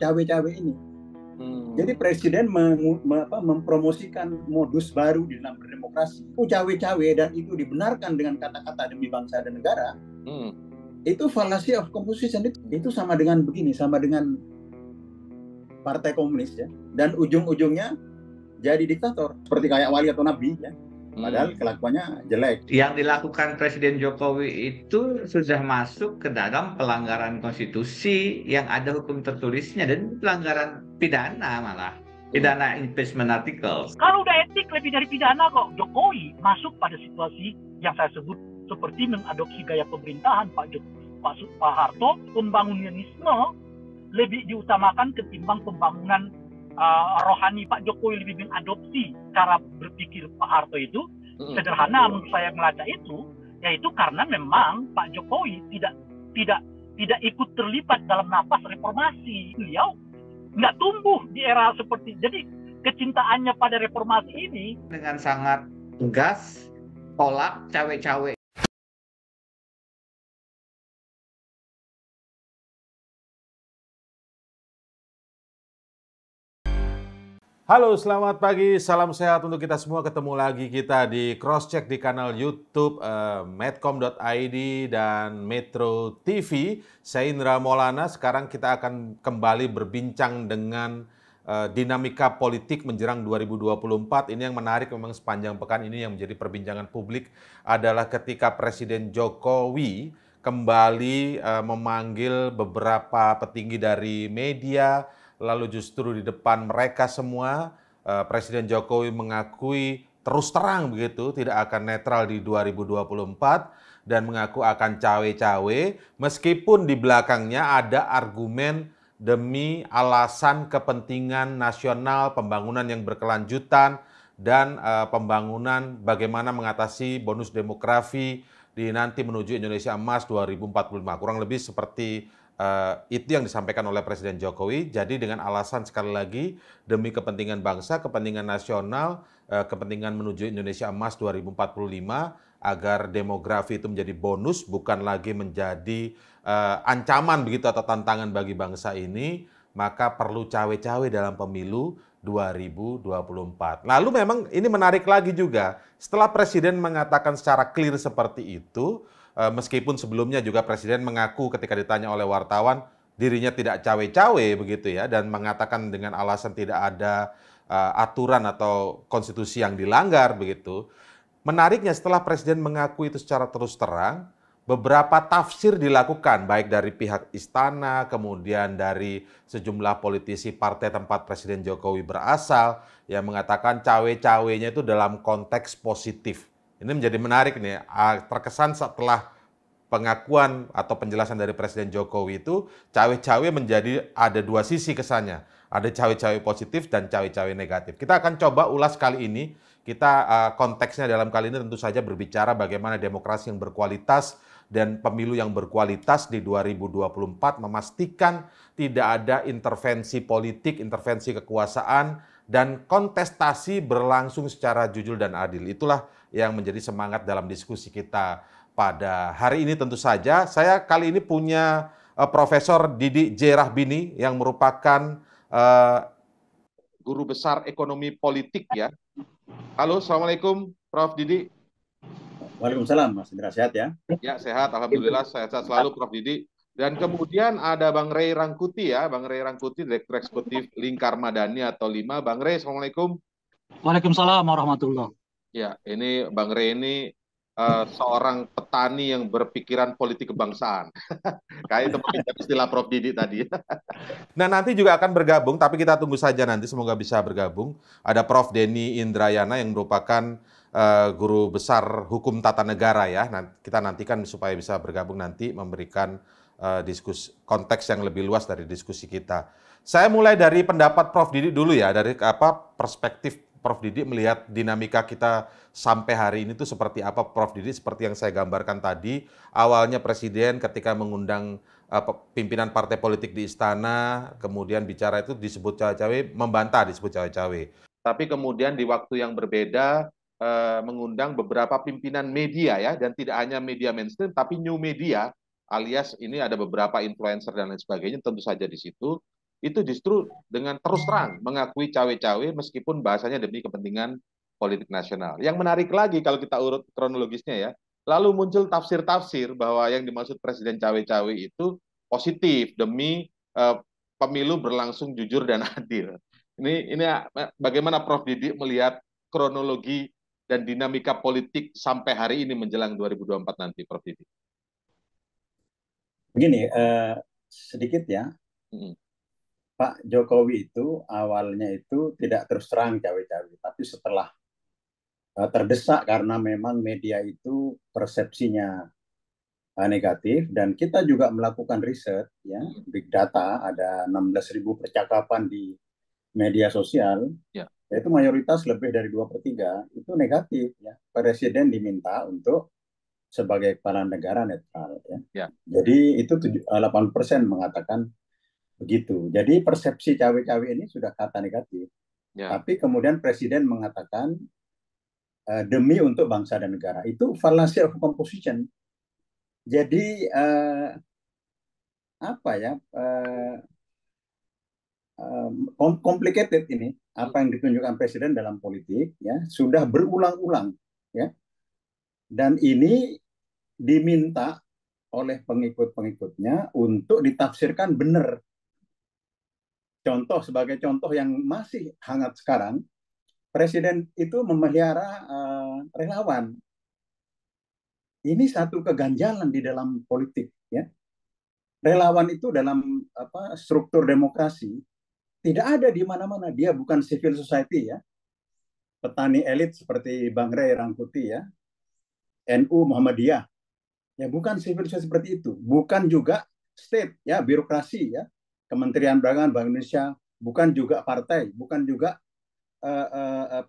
cawe-cawe ini. Jadi presiden mempromosikan modus baru di dalam berdemokrasi. Itu cawe-cawe dan itu dibenarkan dengan kata-kata demi bangsa dan negara. Itu fallacy of composition. Itu sama dengan begini, sama dengan partai komunis ya. Dan ujung-ujungnya jadi diktator seperti kayak wali atau nabi ya. Padahal kelakuannya jelek. Yang dilakukan Presiden Jokowi itu sudah masuk ke dalam pelanggaran konstitusi yang ada hukum tertulisnya dan pelanggaran pidana malah. Pidana impeachment articles. Kalau udah etik lebih dari pidana kok. Jokowi masuk pada situasi yang saya sebut seperti mengadopsi gaya pemerintahan Pak Harto, pembangunanisme lebih diutamakan ketimbang pembangunan rohani. Pak Jokowi lebih mengadopsi cara berpikir Pak Harto itu. Sederhana menurut saya melacak itu, yaitu karena memang Pak Jokowi tidak ikut terlibat dalam nafas reformasi. Beliau nggak tumbuh di era seperti, jadi kecintaannya pada reformasi ini dengan sangat tegas tolak cawe-cawe. Halo, selamat pagi, salam sehat untuk kita semua. Ketemu lagi kita di Crosscheck di kanal YouTube medcom.id dan Metro TV. Saya Indra Maulana. Sekarang kita akan kembali berbincang dengan dinamika politik menjelang 2024. Ini yang menarik memang sepanjang pekan ini yang menjadi perbincangan publik adalah ketika Presiden Jokowi kembali memanggil beberapa petinggi dari media. Lalu justru di depan mereka semua, Presiden Jokowi mengakui terus terang begitu tidak akan netral di 2024 dan mengaku akan cawe-cawe meskipun di belakangnya ada argumen demi alasan kepentingan nasional, pembangunan yang berkelanjutan dan pembangunan bagaimana mengatasi bonus demografi di nanti menuju Indonesia Emas 2045. Kurang lebih seperti itu yang disampaikan oleh Presiden Jokowi. Jadi dengan alasan sekali lagi demi kepentingan bangsa, kepentingan nasional, kepentingan menuju Indonesia Emas 2045 agar demografi itu menjadi bonus bukan lagi menjadi ancaman begitu atau tantangan bagi bangsa ini, maka perlu cawe-cawe dalam pemilu 2024. Lalu memang ini menarik lagi juga setelah Presiden mengatakan secara clear seperti itu. Meskipun sebelumnya juga Presiden mengaku ketika ditanya oleh wartawan dirinya tidak cawe-cawe begitu ya dan mengatakan dengan alasan tidak ada aturan atau konstitusi yang dilanggar begitu. Menariknya setelah Presiden mengaku itu secara terus terang, beberapa tafsir dilakukan baik dari pihak istana kemudian dari sejumlah politisi partai tempat Presiden Jokowi berasal yang mengatakan cawe-cawenya itu dalam konteks positif. Ini menjadi menarik nih, terkesan setelah pengakuan atau penjelasan dari Presiden Jokowi itu, cawe-cawe menjadi ada dua sisi kesannya. Ada cawe-cawe positif dan cawe-cawe negatif. Kita akan coba ulas kali ini, konteksnya dalam kali ini tentu saja berbicara bagaimana demokrasi yang berkualitas dan pemilu yang berkualitas di 2024 memastikan tidak ada intervensi politik, intervensi kekuasaan, dan kontestasi berlangsung secara jujur dan adil. Itulah yang menjadi semangat dalam diskusi kita pada hari ini tentu saja. Saya kali ini punya Profesor Didi J. Rahbini yang merupakan guru besar ekonomi politik ya. Halo, Assalamualaikum Prof. Didi. Waalaikumsalam, Mas Indra, sehat ya? Ya, sehat. Alhamdulillah, sehat selalu Prof. Didi. Dan kemudian ada Bang Ray Rangkuti ya, Bang Ray Rangkuti, Direktur Eksekutif Lingkar Madani atau LIMA. Bang Ray, Assalamualaikum. Waalaikumsalam warahmatullahi. Ya, ini Bang Ray ini seorang petani yang berpikiran politik kebangsaan. Kayak itu meminjam istilah Prof. Didi tadi. Nah, nanti juga akan bergabung, tapi kita tunggu saja nanti, semoga bisa bergabung. Ada Prof. Denny Indrayana yang merupakan guru besar hukum tata negara ya. Kita nantikan supaya bisa bergabung nanti memberikan diskusi konteks yang lebih luas dari diskusi kita. Saya mulai dari pendapat Prof. Didi dulu ya, dari perspektif Prof. Didi melihat dinamika kita sampai hari ini itu seperti apa, Prof. Didi? Seperti yang saya gambarkan tadi, awalnya Presiden ketika mengundang pimpinan partai politik di istana, kemudian bicara itu disebut cawe-cawe, membantah disebut cawe-cawe. Tapi kemudian di waktu yang berbeda mengundang beberapa pimpinan media ya, dan tidak hanya media mainstream, tapi new media, alias ini ada beberapa influencer dan lain sebagainya, tentu saja di situ. itu justru dengan terus terang mengakui cawe-cawe meskipun bahasanya demi kepentingan politik nasional. Yang menarik lagi kalau kita urut kronologisnya ya, lalu muncul tafsir-tafsir bahwa yang dimaksud Presiden cawe-cawe itu positif demi pemilu berlangsung jujur dan adil. Ini bagaimana Prof Didik melihat kronologi dan dinamika politik sampai hari ini menjelang 2024 nanti, Prof Didik? Begini, sedikit ya. Pak Jokowi itu awalnya itu tidak terus terang cawe-cawe, tapi setelah terdesak karena memang media itu persepsinya negatif, dan kita juga melakukan riset ya, big data, ada 16.000 percakapan di media sosial, yaitu mayoritas lebih dari 2/3 itu negatif ya. Presiden diminta untuk sebagai kepala negara netral ya. Jadi itu 80% mengatakan begitu. Jadi persepsi cawe-cawe ini sudah kata negatif. Tapi kemudian Presiden mengatakan demi untuk bangsa dan negara. Itu fallacy of composition. Jadi apa ya, complicated ini apa yang ditunjukkan Presiden dalam politik ya, sudah berulang-ulang ya. Dan ini diminta oleh pengikut-pengikutnya untuk ditafsirkan benar. Sebagai contoh yang masih hangat sekarang, Presiden itu memelihara relawan. Ini satu keganjalan di dalam politik ya. Relawan itu dalam struktur demokrasi tidak ada di mana-mana. Dia bukan civil society ya. Petani elit seperti Bang Ray Rangkuti ya. NU Muhammadiyah. Ya bukan civil society seperti itu. Bukan juga state ya, birokrasi ya. Kementerian Perdagangan, Bank Indonesia, bukan juga partai, bukan juga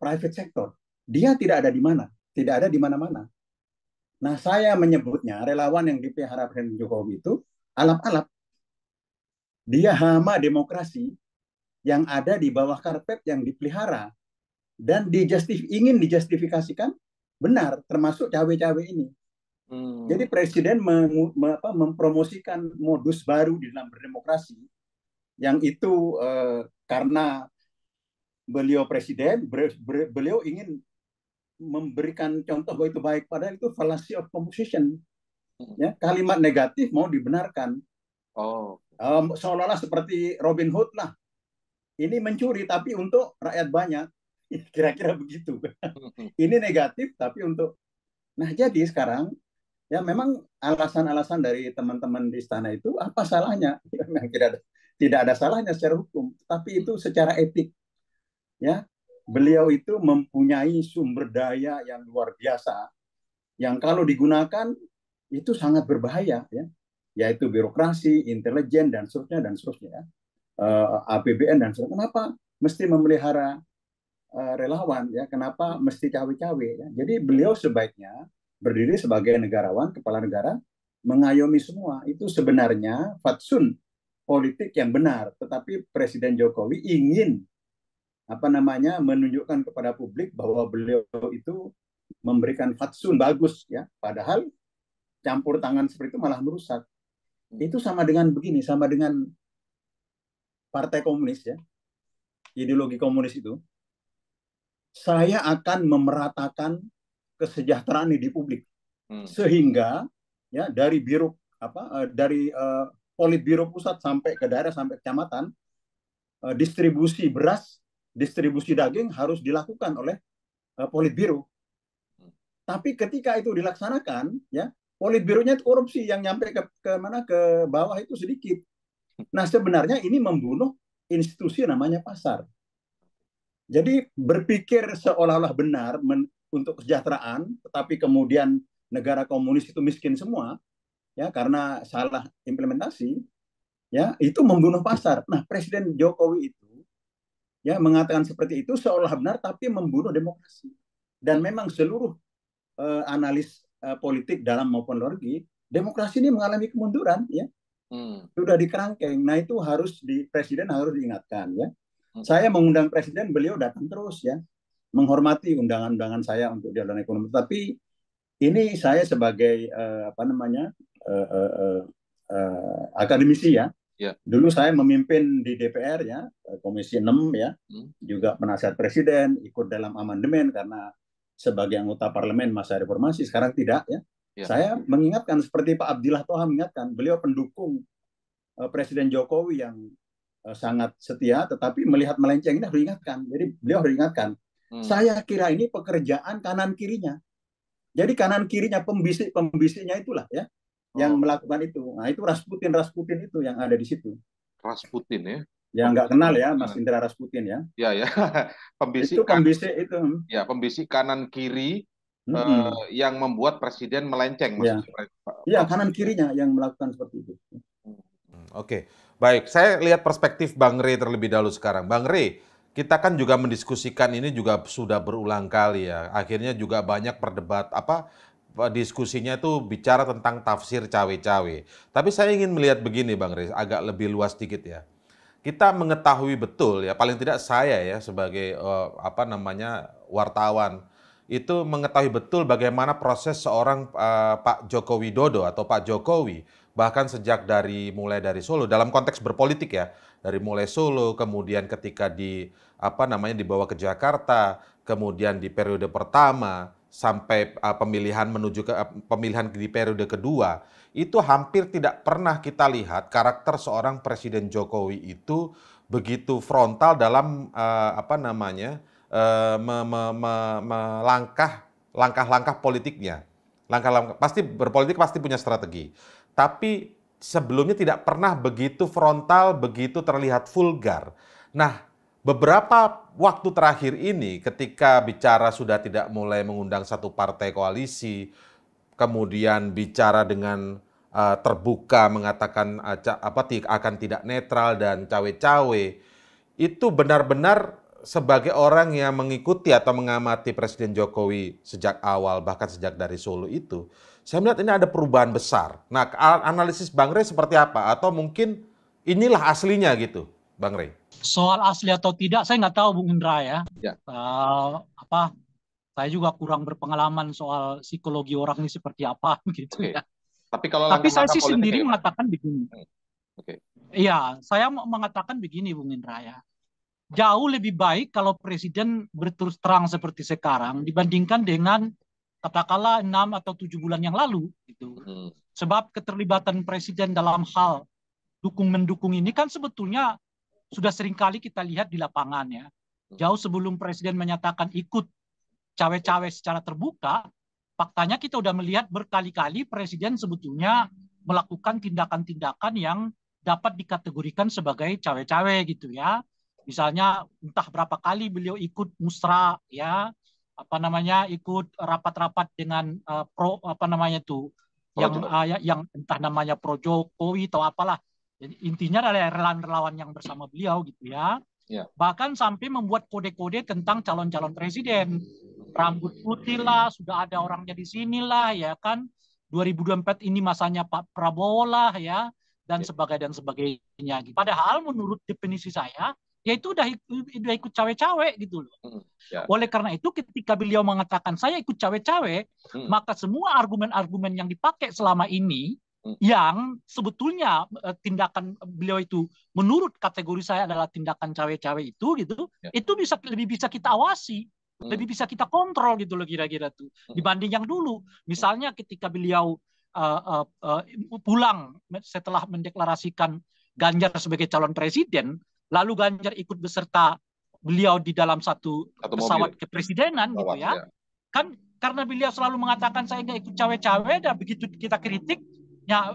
private sector. Dia tidak ada di mana, tidak ada di mana-mana. Nah, saya menyebutnya relawan yang dipelihara Presiden Jokowi itu alap-alap. Dia hama demokrasi yang ada di bawah karpet yang dipelihara dan ingin dijustifikasikan benar, termasuk cawe-cawe ini. Jadi Presiden mempromosikan modus baru di dalam berdemokrasi, yang itu karena beliau Presiden, beliau ingin memberikan contoh bahwa itu baik, padahal itu fallacy of composition. Ya, kalimat negatif mau dibenarkan. Seolah-olah seperti Robin Hood lah. Ini mencuri tapi untuk rakyat banyak. Kira-kira begitu. Ini negatif tapi untuk. Nah, jadi sekarang ya memang alasan-alasan dari teman-teman di istana itu apa salahnya? Memang tidak ada salahnya secara hukum, tapi itu secara etik. Ya, beliau itu mempunyai sumber daya yang luar biasa, yang kalau digunakan itu sangat berbahaya, ya, yaitu birokrasi, intelijen dan seterusnya, APBN dan seterusnya. Kenapa mesti memelihara relawan? Ya, kenapa mesti cawe-cawe? Ya? Jadi beliau sebaiknya berdiri sebagai negarawan, kepala negara, mengayomi semua. Itu sebenarnya fatsun politik yang benar. Tetapi Presiden Jokowi ingin menunjukkan kepada publik bahwa beliau itu memberikan fatsun bagus, ya. Padahal campur tangan seperti itu malah merusak. Itu sama dengan begini, sama dengan Partai Komunis, ya. Ideologi komunis itu. Saya akan memeratakan kesejahteraan di publik. Sehingga ya dari Politbiro pusat sampai ke daerah sampai kecamatan, distribusi beras, distribusi daging harus dilakukan oleh Politbiro. Tapi ketika itu dilaksanakan, ya, Politbironya korupsi, yang nyampe ke bawah itu sedikit. Nah, sebenarnya ini membunuh institusi namanya pasar. Jadi berpikir seolah-olah benar untuk kesejahteraan, tetapi kemudian negara komunis itu miskin semua, ya, karena salah implementasi, ya, itu membunuh pasar. Nah, Presiden Jokowi itu ya mengatakan seperti itu seolah benar, tapi membunuh demokrasi. Dan memang seluruh analis politik dalam maupun luar negeri, demokrasi ini mengalami kemunduran, ya, sudah dikerangkeng. Nah, itu Presiden harus diingatkan, ya. Saya mengundang Presiden, beliau datang terus, ya, menghormati undangan-undangan saya untuk dialog ekonomi. Tapi ini saya sebagai akademisi, ya, Ya. Dulu saya memimpin di DPR ya, Komisi 6 ya, juga penasihat presiden, ikut dalam amandemen karena sebagai anggota parlemen masa reformasi, sekarang tidak ya. Saya mengingatkan seperti Pak Abdillah Toha mengingatkan, beliau pendukung Presiden Jokowi yang sangat setia, tetapi melihat melenceng ini harus diingatkan. Jadi beliau harus diingatkan. Saya kira ini pekerjaan kanan kirinya. Jadi kanan kirinya pembisik-pembisiknya itulah ya yang melakukan itu. Nah itu Rasputin itu yang ada di situ. Rasputin ya? Yang nggak kenal ya Mas Indra Rasputin ya? Ya ya. Itu pembisik itu. Ya pembisik kanan kiri yang membuat presiden melenceng. Iya kanan kirinya yang melakukan seperti itu. Oke, baik. Saya lihat perspektif Bang Rey terlebih dahulu sekarang. Bang Rey, kita kan juga mendiskusikan ini juga sudah berulang kali ya. Akhirnya juga banyak diskusinya itu bicara tentang tafsir cawe-cawe. Tapi saya ingin melihat begini Bang Rey, agak lebih luas sedikit ya. Kita mengetahui betul ya, paling tidak saya ya sebagai wartawan itu mengetahui betul bagaimana proses seorang Pak Joko Widodo atau Pak Jokowi bahkan sejak mulai dari Solo dalam konteks berpolitik ya, dari mulai Solo kemudian ketika dibawa ke Jakarta, kemudian di periode pertama sampai pemilihan menuju ke pemilihan di periode kedua, itu hampir tidak pernah kita lihat karakter seorang Presiden Jokowi itu begitu frontal dalam langkah-langkah politiknya. Langkah-langkah pasti berpolitik pasti punya strategi. Tapi sebelumnya tidak pernah begitu frontal, begitu terlihat vulgar. Nah, beberapa waktu terakhir ini ketika bicara sudah tidak mulai mengundang satu partai koalisi, kemudian bicara dengan terbuka mengatakan akan tidak netral dan cawe-cawe, itu benar-benar sebagai orang yang mengikuti atau mengamati Presiden Jokowi sejak awal, bahkan sejak dari Solo itu, saya melihat ini ada perubahan besar. Nah, analisis Bang Rey seperti apa? Atau mungkin inilah aslinya gitu, Bang Rey? Soal asli atau tidak, saya nggak tahu, Bung Indra ya. Saya juga kurang berpengalaman soal psikologi orang ini seperti apa, gitu ya. Tapi saya sih sendiri mengatakan begini. Iya, saya mengatakan begini, Bung Indra ya. Jauh lebih baik kalau presiden berterus terang seperti sekarang dibandingkan dengan katakanlah 6 atau 7 bulan yang lalu gitu. Sebab keterlibatan presiden dalam hal dukung-mendukung ini kan sebetulnya sudah seringkali kita lihat di lapangan ya. Jauh sebelum presiden menyatakan ikut cawe-cawe secara terbuka, faktanya kita udah melihat berkali-kali presiden sebetulnya melakukan tindakan-tindakan yang dapat dikategorikan sebagai cawe-cawe gitu ya. Misalnya entah berapa kali beliau ikut musra ya, ikut rapat-rapat dengan yang entah namanya pro Jokowi atau apalah. Jadi intinya adalah relawan-relawan yang bersama beliau gitu ya. Bahkan sampai membuat kode-kode tentang calon-calon presiden. Rambut putih lah, sudah ada orangnya di sini lah ya kan. 2024 ini masanya Pak Prabowo lah ya, dan sebagainya. Padahal menurut definisi saya, ya itu udah ikut cawe-cawe gitu loh. Oleh karena itu ketika beliau mengatakan saya ikut cawe-cawe, maka semua argumen-argumen yang dipakai selama ini yang sebetulnya tindakan beliau itu menurut kategori saya adalah tindakan cawe-cawe itu gitu, itu lebih bisa kita awasi, lebih bisa kita kontrol gitu loh kira-kira tuh dibanding yang dulu. Misalnya ketika beliau pulang setelah mendeklarasikan Ganjar sebagai calon presiden, lalu Ganjar ikut beserta beliau di dalam satu pesawat kepresidenan gitu ya. Kan karena beliau selalu mengatakan saya nggak ikut cawe-cawe, dan begitu kita kritik, ya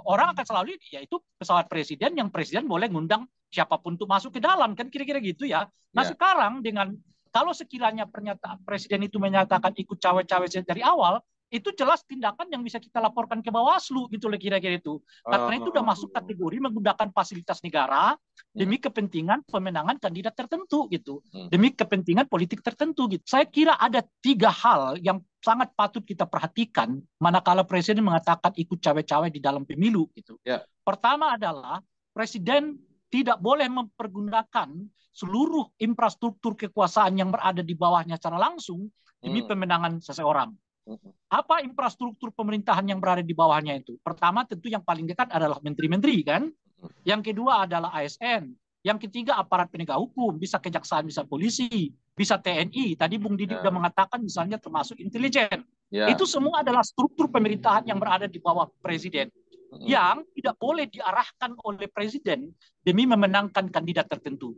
orang akan selalu ya itu pesawat presiden yang presiden boleh ngundang siapapun untuk masuk ke dalam, kan kira-kira gitu ya. Nah sekarang dengan kalau sekiranya pernyataan presiden itu menyatakan ikut cawe-cawe dari awal, itu jelas tindakan yang bisa kita laporkan ke Bawaslu gitu loh kira-kira itu. Karena itu udah masuk kategori menggunakan fasilitas negara demi kepentingan pemenangan kandidat tertentu gitu. Demi kepentingan politik tertentu gitu. Saya kira ada 3 hal yang sangat patut kita perhatikan manakala presiden mengatakan ikut cawe-cawe di dalam pemilu gitu. Pertama adalah presiden tidak boleh mempergunakan seluruh infrastruktur kekuasaan yang berada di bawahnya secara langsung demi pemenangan seseorang. Apa infrastruktur pemerintahan yang berada di bawahnya itu? Pertama tentu yang paling dekat adalah menteri-menteri kan. Yang kedua adalah ASN. Yang ketiga aparat penegak hukum, bisa kejaksaan, bisa polisi, bisa TNI. Tadi Bung Didi sudah mengatakan misalnya termasuk intelijen. Itu semua adalah struktur pemerintahan yang berada di bawah presiden yang tidak boleh diarahkan oleh presiden demi memenangkan kandidat tertentu.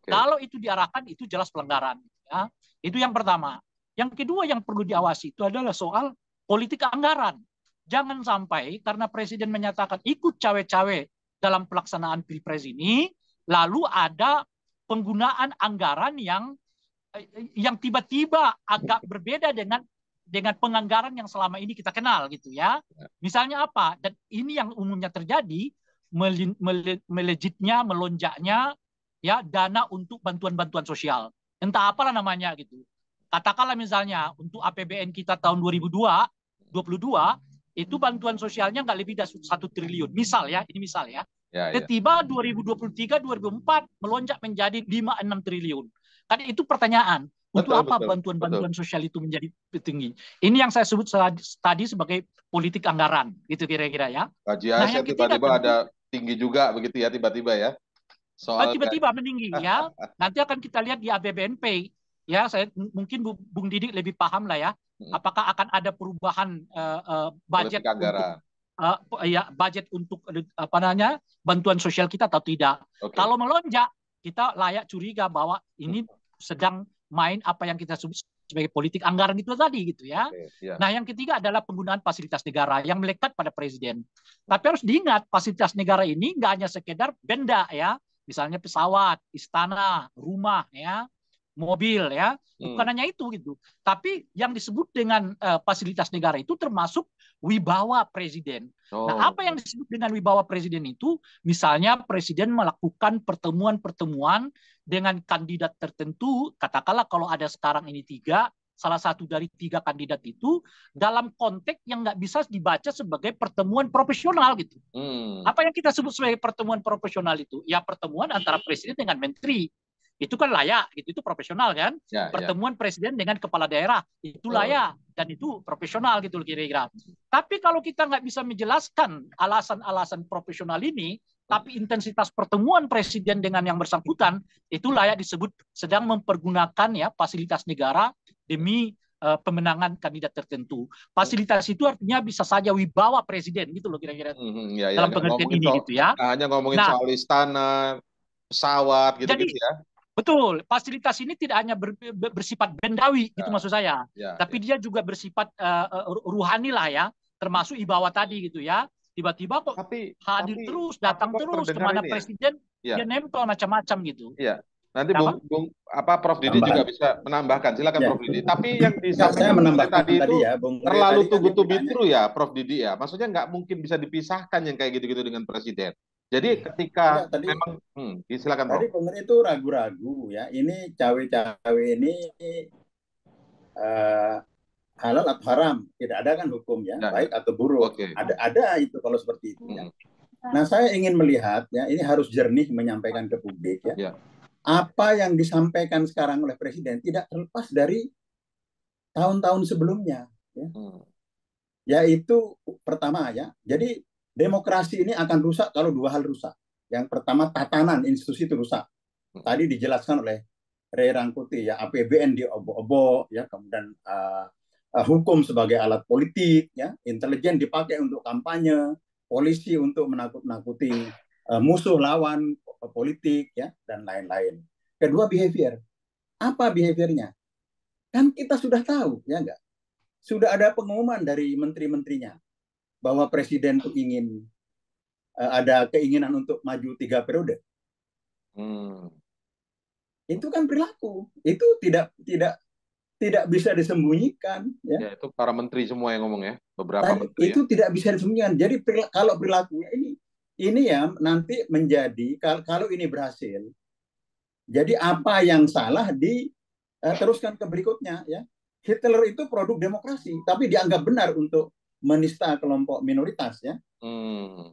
Kalau itu diarahkan, itu jelas pelanggaran. Ya. Itu yang pertama. Yang kedua yang perlu diawasi itu adalah soal politik anggaran. Jangan sampai karena presiden menyatakan ikut cawe-cawe dalam pelaksanaan pilpres ini, lalu ada penggunaan anggaran yang tiba-tiba agak berbeda dengan penganggaran yang selama ini kita kenal gitu ya. Misalnya apa? Dan ini yang umumnya terjadi, melejitnya, melonjaknya ya dana untuk bantuan-bantuan sosial. Entah apalah namanya gitu. Katakanlah misalnya untuk APBN kita tahun 2022 itu bantuan sosialnya nggak lebih dari 1 triliun. Misal ya, ini misal ya. Tiba 2023-2024 melonjak menjadi 5-6 triliun. Kan itu pertanyaan. Untuk apa bantuan-bantuan sosial itu menjadi tinggi? Ini yang saya sebut tadi sebagai politik anggaran, gitu kira-kira ya. Gaji ASN tiba-tiba ada tinggi juga begitu ya, tiba-tiba ya. Soal tiba-tiba meninggi ya. Nanti akan kita lihat di APBNP. Ya, mungkin Bung Didi lebih paham lah ya. Apakah akan ada perubahan budget untuk budget untuk apa namanya bantuan sosial kita atau tidak? Kalau melonjak, kita layak curiga bahwa ini sedang main apa yang kita sebut sebagai politik anggaran itu tadi gitu ya. Nah, yang ketiga adalah penggunaan fasilitas negara yang melekat pada presiden. Tapi harus diingat fasilitas negara ini nggak hanya sekedar benda ya, misalnya pesawat, istana, rumah ya, mobil ya, bukan hanya itu gitu. Tapi yang disebut dengan fasilitas negara itu termasuk wibawa presiden. Nah, apa yang disebut dengan wibawa presiden itu? Misalnya presiden melakukan pertemuan-pertemuan dengan kandidat tertentu, katakanlah kalau ada sekarang ini 3, salah satu dari 3 kandidat itu dalam konteks yang nggak bisa dibaca sebagai pertemuan profesional gitu. Apa yang kita sebut sebagai pertemuan profesional itu? Ya pertemuan antara presiden dengan menteri. Itu kan layak, gitu. Itu profesional kan. Pertemuan presiden dengan kepala daerah, itu layak. Dan itu profesional gitu kira-kira. Tapi kalau kita nggak bisa menjelaskan alasan-alasan profesional ini, tapi intensitas pertemuan presiden dengan yang bersangkutan, itu layak disebut sedang mempergunakan ya fasilitas negara demi pemenangan kandidat tertentu. Fasilitas itu artinya bisa saja wibawa presiden gitu loh kira-kira. Dalam pengertian ini gitu ya. Hanya ngomongin soal istana, pesawat gitu-gitu ya. Betul, fasilitas ini tidak hanya bersifat bendawi, gitu maksud saya. Tapi dia juga bersifat ruhani lah ya, termasuk wibawa tadi gitu ya. Tiba-tiba kok hadir terus, datang terus, kemana presiden, dia nempel macam-macam gitu. Iya, nanti Prof Didi juga bisa menambahkan, silakan Prof Didi. Tapi yang disampaikan tadi itu terlalu tunggu-tunggu ya Prof Didi ya. Maksudnya nggak mungkin bisa dipisahkan yang kayak gitu-gitu dengan presiden. Jadi ketika memang silakan Prof. Tadi Bung itu ragu-ragu ya, ini cawe-cawe ini halal atau haram, tidak ada kan hukumnya, baik atau buruk. Ada itu kalau seperti itu ya. Nah, saya ingin melihat ya, ini harus jernih menyampaikan ke publik ya. Apa yang disampaikan sekarang oleh presiden tidak terlepas dari tahun-tahun sebelumnya ya. Yaitu pertama ya. Jadi demokrasi ini akan rusak kalau 2 hal rusak. Yang pertama tatanan institusi itu rusak. Tadi dijelaskan oleh Ray Rangkuti ya, APBN diobok-obok ya, kemudian hukum sebagai alat politik ya, intelijen dipakai untuk kampanye, polisi untuk menakut-nakuti musuh lawan politik ya, dan lain-lain. Kedua behavior. Apa behaviornya? Kan kita sudah tahu ya enggak? Sudah ada pengumuman dari menteri-menterinya bahwa presiden itu ingin ada keinginan untuk maju 3 periode. Itu kan perilaku. Itu tidak bisa disembunyikan. Ya, itu para menteri semua yang ngomong ya, beberapa menteri. Itu tidak bisa disembunyikan. Jadi kalau perilakunya ini ya nanti menjadi kalau ini berhasil, jadi apa yang salah diteruskan ke berikutnya ya. Hitler itu produk demokrasi, tapi dianggap benar untuk menista kelompok minoritas ya.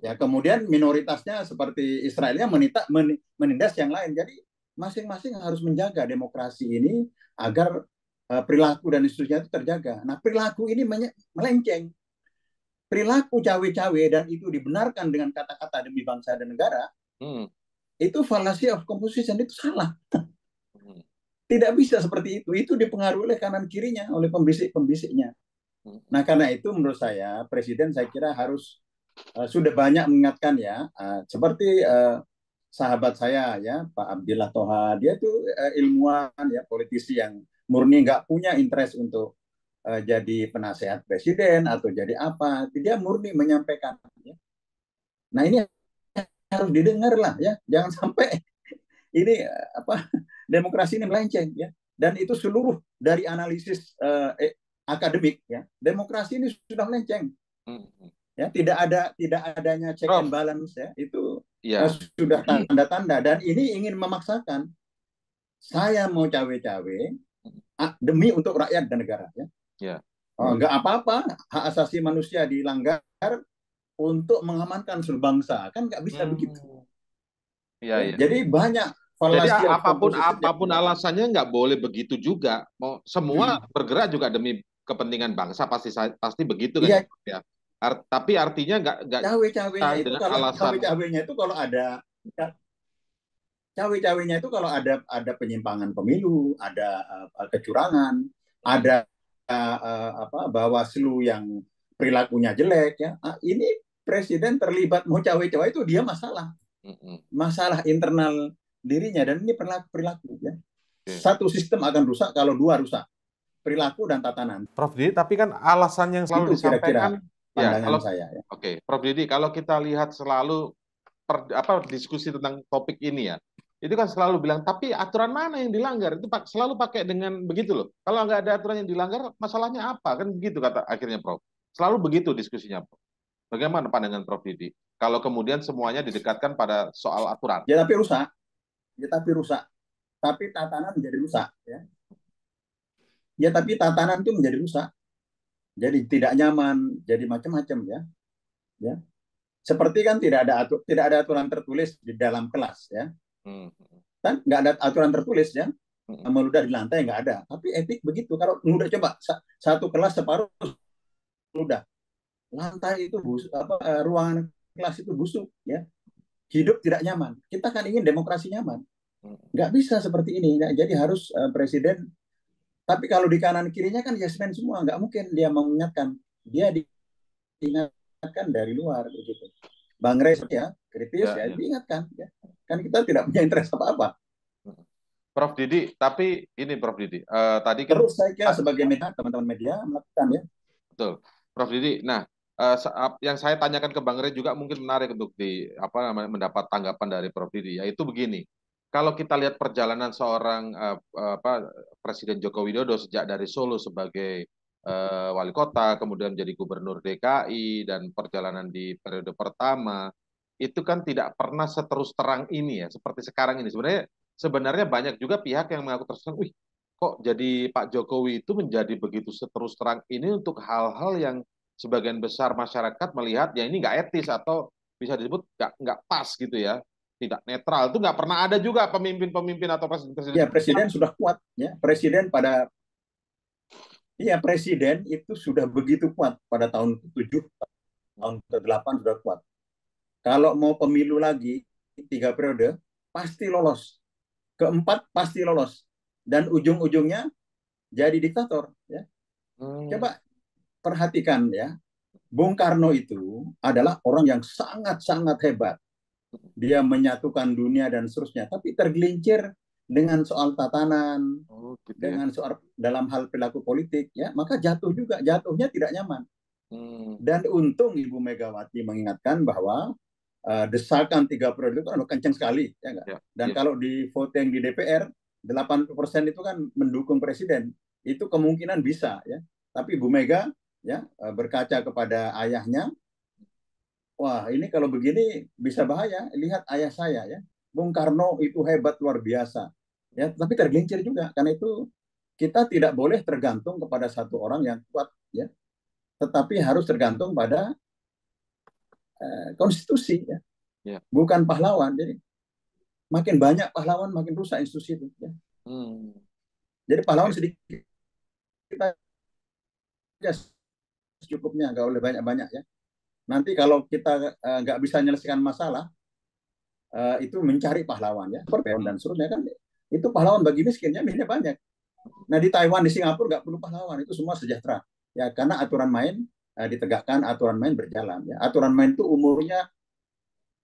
Ya kemudian minoritasnya seperti Israelnya menindas yang lain. Jadi masing-masing harus menjaga demokrasi ini agar perilaku dan institusinya itu terjaga. Nah, perilaku ini melenceng. Perilaku cawe-cawe dan itu dibenarkan dengan kata-kata demi bangsa dan negara, Itu fallacy of composition, itu salah. Hmm. Tidak bisa seperti itu. Itu dipengaruhi oleh kanan kirinya, oleh pembisik-pembisiknya. Nah, karena itu menurut saya Presiden saya kira harus sudah banyak mengingatkan ya, seperti sahabat saya ya Pak Abdillah Toha, dia tuh ilmuwan ya, politisi yang murni, nggak punya interest untuk jadi penasehat presiden atau jadi apa, dia murni menyampaikan ya. Nah, ini harus didengar lah ya, jangan sampai ini demokrasi ini melenceng ya. Dan itu seluruh dari analisis akademik ya, demokrasi ini sudah melenceng. Ya, tidak adanya check and balance ya, itu sudah tanda-tanda, dan ini ingin memaksakan saya mau cawe-cawe demi untuk rakyat dan negara ya. Nggak apa-apa hak asasi manusia dilanggar untuk mengamankan seluruh bangsa, kan nggak bisa begitu. Jadi banyak jadi apapun alasannya nggak boleh begitu juga. Mau semua bergerak juga demi kepentingan bangsa, pasti begitu kan ya. Tapi artinya nggak cawe-cawenya itu kalau cawe-cawenya itu kalau ada cawe-cawenya itu kalau ada penyimpangan pemilu, ada kecurangan, ada Bawaslu yang perilakunya jelek ya. Ini presiden terlibat mau cawe-cawe, itu dia masalah internal dirinya, dan ini perilaku ya. Satu sistem akan rusak kalau dua rusak, perilaku dan tatanan. Prof Didi, tapi kan alasan yang selalu disampaikan pandangan saya ya. Oke, Prof Didi, kalau kita lihat selalu diskusi tentang topik ini ya, itu kan selalu bilang, tapi aturan mana yang dilanggar? Itu selalu pakai dengan begitu loh. Kalau nggak ada aturan yang dilanggar, masalahnya apa? Kan begitu kata akhirnya Prof. Selalu begitu diskusinya, Prof. Bagaimana pandangan Prof Didi? Kalau kemudian semuanya didekatkan pada soal aturan. Ya tapi rusak. Tapi tatanan menjadi rusak ya. Ya tapi tatanan itu menjadi rusak. Jadi tidak nyaman, jadi macam-macam ya. Ya. Seperti kan tidak ada aturan tertulis di dalam kelas ya. Kan nggak ada aturan tertulis ya. Meludah di lantai nggak ada. Tapi etik begitu. Kalau udah coba satu kelas separuh ludah, lantai itu ruangan kelas itu busuk ya. Hidup tidak nyaman. Kita kan ingin demokrasi nyaman. Nggak bisa seperti ini. Jadi harus presiden. Tapi kalau di kanan kirinya kan yes man semua, nggak mungkin dia mengingatkan. Dia diingatkan dari luar begitu. Bang Rey ya kritis ya diingatkan. Ya. Kan kita tidak punya interest apa-apa. Prof Didi, tapi ini Prof Didi, tadi kan terus saya kira sebagai media, teman-teman media melakukan ya. Betul, Prof Didi. Nah, yang saya tanyakan ke Bang Rey juga mungkin menarik untuk mendapat tanggapan dari Prof Didi, yaitu begini. Kalau kita lihat perjalanan seorang Presiden Joko Widodo sejak dari Solo sebagai wali kota, kemudian menjadi gubernur DKI, dan perjalanan di periode pertama, itu kan tidak pernah seterus terang ini ya, seperti sekarang ini. Sebenarnya banyak juga pihak yang mengaku terus terang, wih, kok jadi Pak Jokowi itu menjadi begitu seterus terang ini untuk hal-hal yang sebagian besar masyarakat melihat ya ini nggak etis atau bisa disebut nggak pas gitu ya, tidak netral. Itu nggak pernah ada juga pemimpin-pemimpin atau presiden-presiden. Ya, presiden sudah kuat ya. Presiden itu sudah begitu kuat pada tahun ke-7, tahun ke-8 sudah kuat. Kalau mau pemilu lagi 3 periode pasti lolos. Ke-4 pasti lolos. Dan ujung-ujungnya jadi diktator ya. Coba perhatikan ya. Bung Karno itu adalah orang yang sangat-sangat hebat. Dia menyatukan dunia dan seterusnya, tapi tergelincir dengan soal tatanan, dengan soal dalam hal perilaku politik ya, maka jatuhnya tidak nyaman. Dan untung Ibu Megawati mengingatkan bahwa desakan 3 periode itu kan kencang sekali ya enggak? Dan kalau di voting di DPR 80% itu kan mendukung presiden, itu kemungkinan bisa ya. Tapi Bu Mega ya berkaca kepada ayahnya, wah ini kalau begini bisa bahaya. Lihat ayah saya ya, Bung Karno itu hebat luar biasa ya, tapi tergelincir juga. Karena itu kita tidak boleh tergantung kepada satu orang yang kuat ya, tetapi harus tergantung pada konstitusi ya, bukan pahlawan. Jadi makin banyak pahlawan makin rusak institusi itu ya. Jadi pahlawan sedikit kita secukupnya, nggak boleh banyak-banyak ya. Nanti kalau kita nggak bisa menyelesaikan masalah, itu mencari pahlawan ya, seperti dan seterusnya kan, itu pahlawan bagi miskinnya milihnya banyak. Nah di Taiwan, di Singapura nggak perlu pahlawan, itu semua sejahtera ya, karena aturan main ditegakkan, aturan main berjalan ya. Aturan main itu umurnya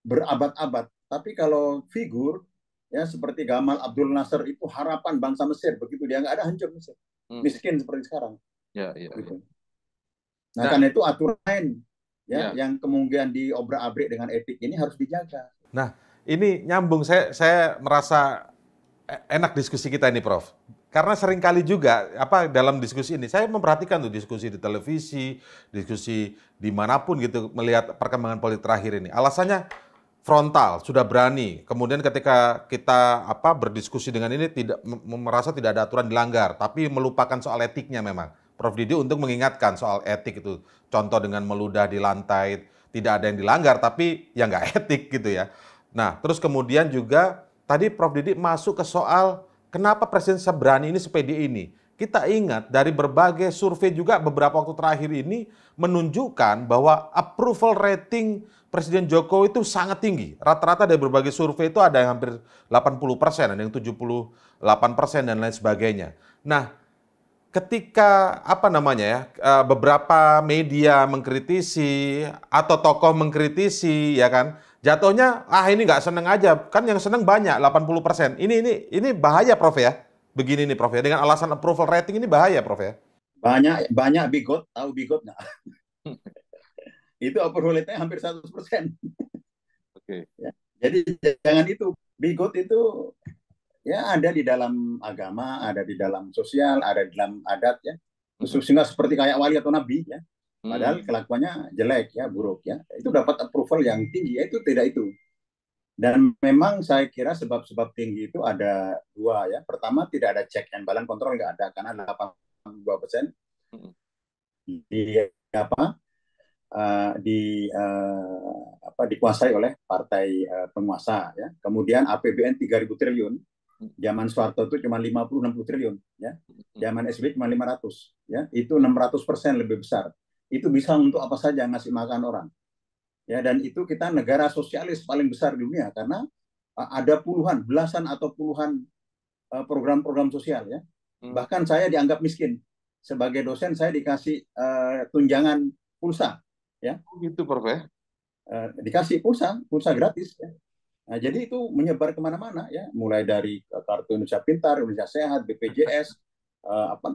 berabad-abad. Tapi kalau figur ya seperti Gamal Abdul Nasser itu harapan bangsa Mesir, begitu dia nggak ada hancur Mesir, miskin seperti sekarang. Gitu. Nah karena itu aturan main ya yang kemudian diobrak-abrik dengan etik ini harus dijaga. Nah ini nyambung, saya merasa enak diskusi kita ini, Prof. Karena seringkali juga dalam diskusi ini saya memperhatikan tuh diskusi di televisi, diskusi dimanapun gitu, melihat perkembangan politik terakhir ini. Alasannya frontal, sudah berani. Kemudian ketika kita berdiskusi dengan ini tidak merasa tidak ada aturan dilanggar, tapi melupakan soal etiknya memang. Prof Didi untuk mengingatkan soal etik itu. Contoh dengan meludah di lantai, tidak ada yang dilanggar, tapi ya nggak etik gitu ya. Nah, terus kemudian juga tadi Prof Didi masuk ke soal kenapa Presiden seberani ini, sepede ini. Kita ingat dari berbagai survei juga beberapa waktu terakhir ini menunjukkan bahwa approval rating Presiden Jokowi itu sangat tinggi. Rata-rata dari berbagai survei itu ada yang hampir 80%, ada yang 78% dan lain sebagainya. Nah, ketika beberapa media mengkritisi atau tokoh mengkritisi ya kan, jatuhnya ini nggak seneng aja, kan yang seneng banyak 80%. Ini bahaya Prof ya. Begini nih Prof ya, dengan alasan approval rating ini bahaya Prof ya. Banyak bigot, tahu bigot nggak? Itu approval rating hampir 100%. Oke. Ya. Jadi jangan itu, bigot itu ya ada di dalam agama, ada di dalam sosial, ada di dalam adat ya. Sehingga seperti kayak wali atau nabi ya. Padahal kelakuannya jelek ya, buruk ya. Itu dapat approval yang tinggi, ya itu tidak itu. Dan memang saya kira sebab-sebab tinggi itu ada dua ya. Pertama, tidak ada check and balance, kontrol nggak ada, karena 82% dikuasai oleh partai penguasa ya. Kemudian APBN 3.000 triliun. Zaman Soeharto itu cuma 50-60 triliun ya. Zaman SBY cuma 500 ya. Itu 600% lebih besar. Itu bisa untuk apa saja, ngasih makan orang. Ya, dan itu kita negara sosialis paling besar di dunia karena ada belasan atau puluhan program-program sosial ya. Bahkan saya dianggap miskin. Sebagai dosen saya dikasih tunjangan pulsa ya. Gitu Prof ya. Dikasih pulsa gratis ya. Nah, jadi itu menyebar kemana-mana ya, mulai dari Kartu Indonesia Pintar, Indonesia Sehat, BPJS,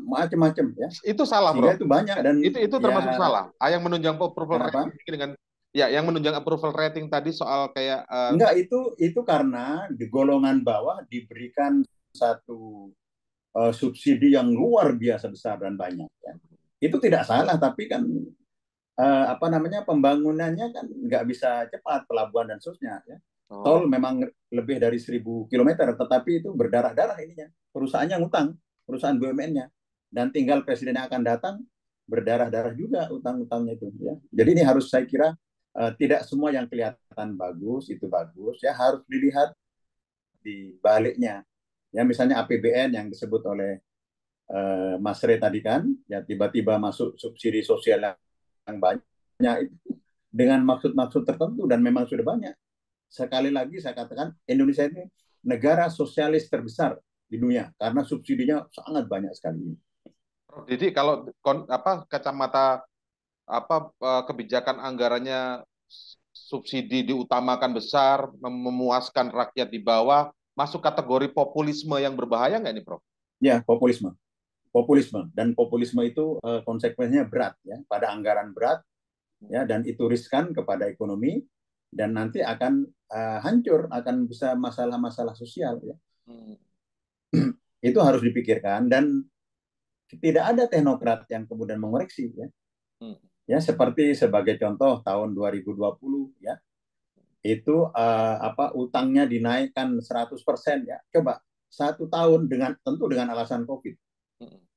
macam-macam ya. Itu salah Sehingga Bro. Itu banyak dan itu termasuk salah. Yang menunjang approval rating dengan yang menunjang approval rating tadi soal kayak enggak, itu karena di golongan bawah diberikan satu subsidi yang luar biasa besar dan banyak ya. Itu tidak salah, tapi kan pembangunannya kan nggak bisa cepat, pelabuhan dan seterusnya ya. Tol memang lebih dari 1.000 kilometer, tetapi itu berdarah-darah ininya. Perusahaannya ngutang, perusahaan BUMN-nya. Dan tinggal presiden yang akan datang, berdarah-darah juga utang-utangnya itu. Ya. Jadi ini harus saya kira tidak semua yang kelihatan bagus, itu bagus. Ya harus dilihat di baliknya. Ya misalnya APBN yang disebut oleh Mas Re tadi kan, ya tiba-tiba masuk subsidi sosial yang banyak itu dengan maksud-maksud tertentu dan memang sudah banyak. Sekali lagi saya katakan, Indonesia ini negara sosialis terbesar di dunia karena subsidinya sangat banyak sekali. Jadi kalau kacamata kebijakan anggarannya subsidi diutamakan besar, memuaskan rakyat di bawah, masuk kategori populisme yang berbahaya nggak ini, Prof? Ya, populisme. Dan populisme itu konsekuensinya berat ya, pada anggaran berat ya, dan itu riskan kepada ekonomi. Dan nanti akan hancur, akan bisa masalah-masalah sosial ya. Itu harus dipikirkan dan tidak ada teknokrat yang kemudian mengoreksi ya. Ya seperti sebagai contoh tahun 2020 ya. Itu utangnya dinaikkan 100% ya. Coba 1 tahun tentu dengan alasan Covid.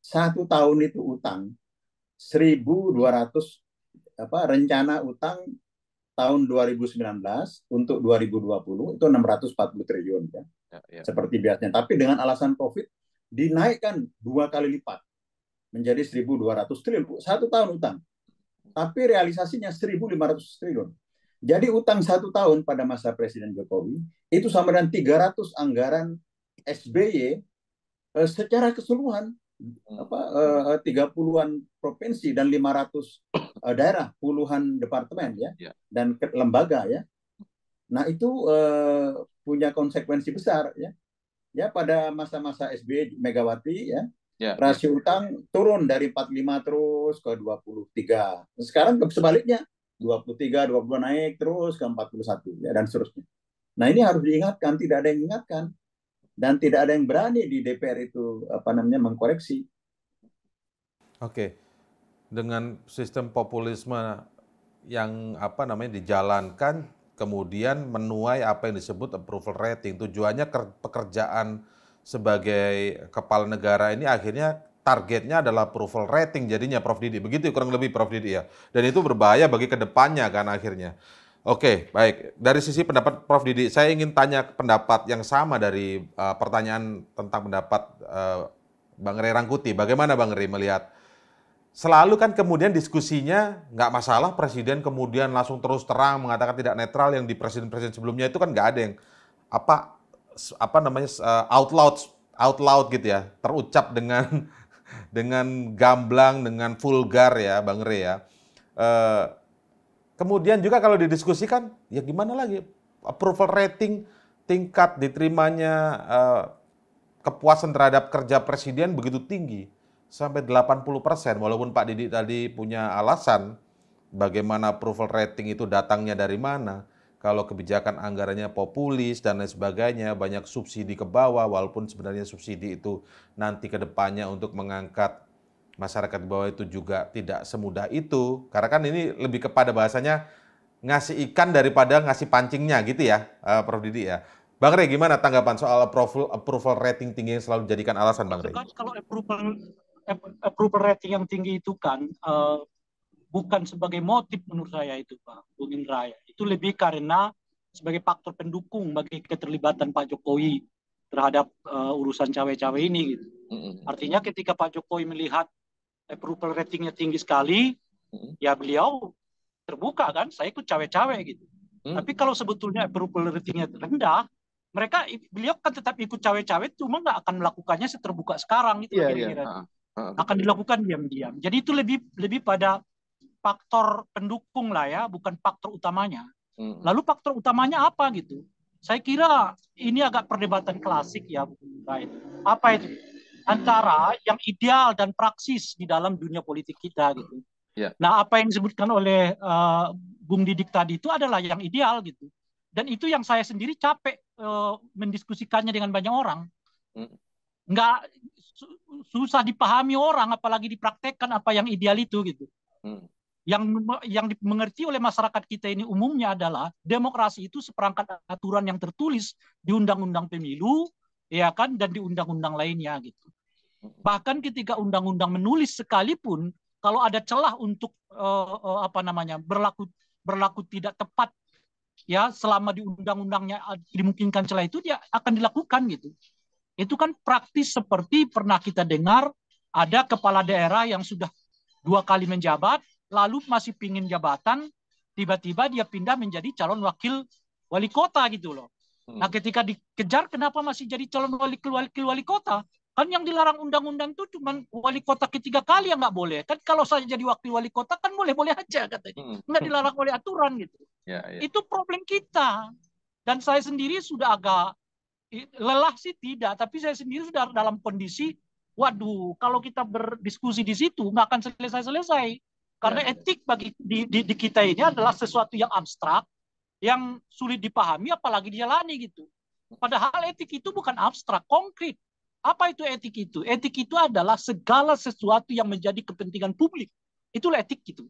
1 tahun itu utang 1.200 rencana utang tahun 2019 untuk 2020 itu 640 triliun ya. Seperti biasanya. Tapi dengan alasan Covid dinaikkan 2 kali lipat menjadi 1.200 triliun 1 tahun utang. Tapi realisasinya 1.500 triliun. Jadi utang 1 tahun pada masa Presiden Jokowi itu sama dengan 300 anggaran SBY secara keseluruhan, 30-an provinsi dan 500 daerah, puluhan departemen ya, dan lembaga ya. Nah itu punya konsekuensi besar ya. Ya pada masa-masa SBY Megawati ya, rasio utang turun dari 45 terus ke 23. Sekarang sebaliknya 23, 22 naik terus ke 41 ya, dan seterusnya. Nah ini harus diingatkan, tidak ada yang ingatkan dan tidak ada yang berani di DPR itu mengkoreksi. Oke, dengan sistem populisme yang dijalankan, kemudian menuai apa yang disebut approval rating. Tujuannya pekerjaan sebagai kepala negara ini akhirnya targetnya adalah approval rating jadinya, Prof. Didi. Begitu kurang lebih, Prof. Didi ya. Dan itu berbahaya bagi kedepannya kan akhirnya. Oke, baik. Dari sisi pendapat Prof. Didi, saya ingin tanya pendapat yang sama dari pertanyaan tentang pendapat Bang Ray Rangkuti. Bagaimana Bang Ray melihat? Selalu kan kemudian diskusinya nggak masalah presiden kemudian langsung terus terang mengatakan tidak netral, yang di presiden-presiden sebelumnya itu kan nggak ada yang out loud gitu ya, terucap dengan gamblang, dengan vulgar ya Bang Ray ya. Kemudian juga kalau didiskusikan ya gimana lagi, approval rating, tingkat diterimanya kepuasan terhadap kerja presiden begitu tinggi sampai 80%, walaupun Pak Didi tadi punya alasan bagaimana approval rating itu datangnya dari mana, kalau kebijakan anggarannya populis dan lain sebagainya, banyak subsidi ke bawah, walaupun sebenarnya subsidi itu nanti ke depannya untuk mengangkat masyarakat di bawah itu juga tidak semudah itu, karena kan ini lebih kepada bahasanya ngasih ikan daripada ngasih pancingnya gitu ya, Prof. Didi ya. Bang Rey, gimana tanggapan soal approval rating tinggi yang selalu dijadikan alasan, Bang Rey? Kalau approval rating yang tinggi itu kan bukan sebagai motif menurut saya itu, Pak Bung Indra. Itu lebih karena sebagai faktor pendukung bagi keterlibatan Pak Jokowi terhadap urusan cawe-cawe ini gitu. Artinya ketika Pak Jokowi melihat approval ratingnya tinggi sekali, ya beliau terbuka kan, saya ikut cawe-cawe gitu. Tapi kalau sebetulnya approval ratingnya rendah, beliau kan tetap ikut cawe-cawe, cuma nggak akan melakukannya seterbuka sekarang itu kira-kira. Akan dilakukan diam-diam. Jadi itu lebih pada faktor pendukung lah ya, bukan faktor utamanya. Lalu faktor utamanya apa gitu? Saya kira ini agak perdebatan klasik ya, apa itu? Antara yang ideal dan praksis di dalam dunia politik kita gitu. Nah, apa yang disebutkan oleh Bung Didik tadi itu adalah yang ideal gitu. Dan itu yang saya sendiri capek mendiskusikannya dengan banyak orang. Nggak susah dipahami orang, apalagi dipraktekkan apa yang ideal itu gitu. Yang dimengerti oleh masyarakat kita ini umumnya adalah demokrasi itu seperangkat aturan yang tertulis di undang-undang pemilu, ya kan, dan di undang-undang lainnya gitu. Bahkan ketika undang-undang menulis sekalipun, kalau ada celah untuk berlaku tidak tepat, ya selama di undang-undangnya dimungkinkan celah itu, dia akan dilakukan gitu. Itu kan praktis seperti pernah kita dengar ada kepala daerah yang sudah 2 kali menjabat, lalu masih pingin jabatan, tiba-tiba dia pindah menjadi calon wakil wali kota gitu loh. Nah ketika dikejar kenapa masih jadi calon wali kota? Kan yang dilarang undang-undang itu cuma wali kota ketiga kali yang nggak boleh. Kan kalau saya jadi wakil wali kota kan boleh-boleh aja katanya. Nggak dilarang oleh aturan gitu. Itu problem kita. Dan saya sendiri sudah agak lelah sih tidak, tapi saya sendiri sudah dalam kondisi, waduh, kalau kita berdiskusi di situ nggak akan selesai-selesai. Karena etik bagi di kita ini adalah sesuatu yang abstrak, yang sulit dipahami, apalagi dijalani gitu. Padahal etik itu bukan abstrak, konkret. Apa itu etik itu? Etik itu adalah segala sesuatu yang menjadi kepentingan publik. Itulah etik gitu.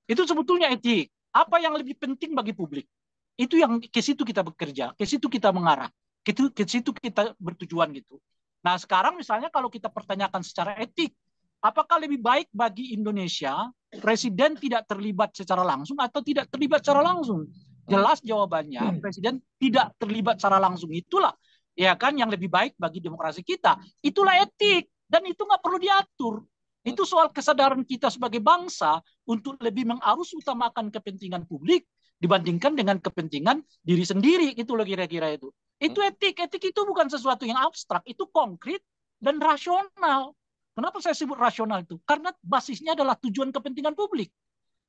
Itu sebetulnya etik. Apa yang lebih penting bagi publik? Itu yang ke situ kita bekerja, ke situ kita mengarah, ke situ kita bertujuan gitu. Nah sekarang misalnya kalau kita pertanyakan secara etik, apakah lebih baik bagi Indonesia presiden tidak terlibat secara langsung atau tidak terlibat secara langsung? Jelas jawabannya presiden tidak terlibat secara langsung, itulah ya kan yang lebih baik bagi demokrasi kita. Itulah etik dan itu nggak perlu diatur. Itu soal kesadaran kita sebagai bangsa untuk lebih mengarus utamakan kepentingan publik dibandingkan dengan kepentingan diri sendiri gitu loh kira-kira itu. Itu etik. Etik itu bukan sesuatu yang abstrak, itu konkret dan rasional. Kenapa saya sebut rasional itu? Karena basisnya adalah tujuan kepentingan publik.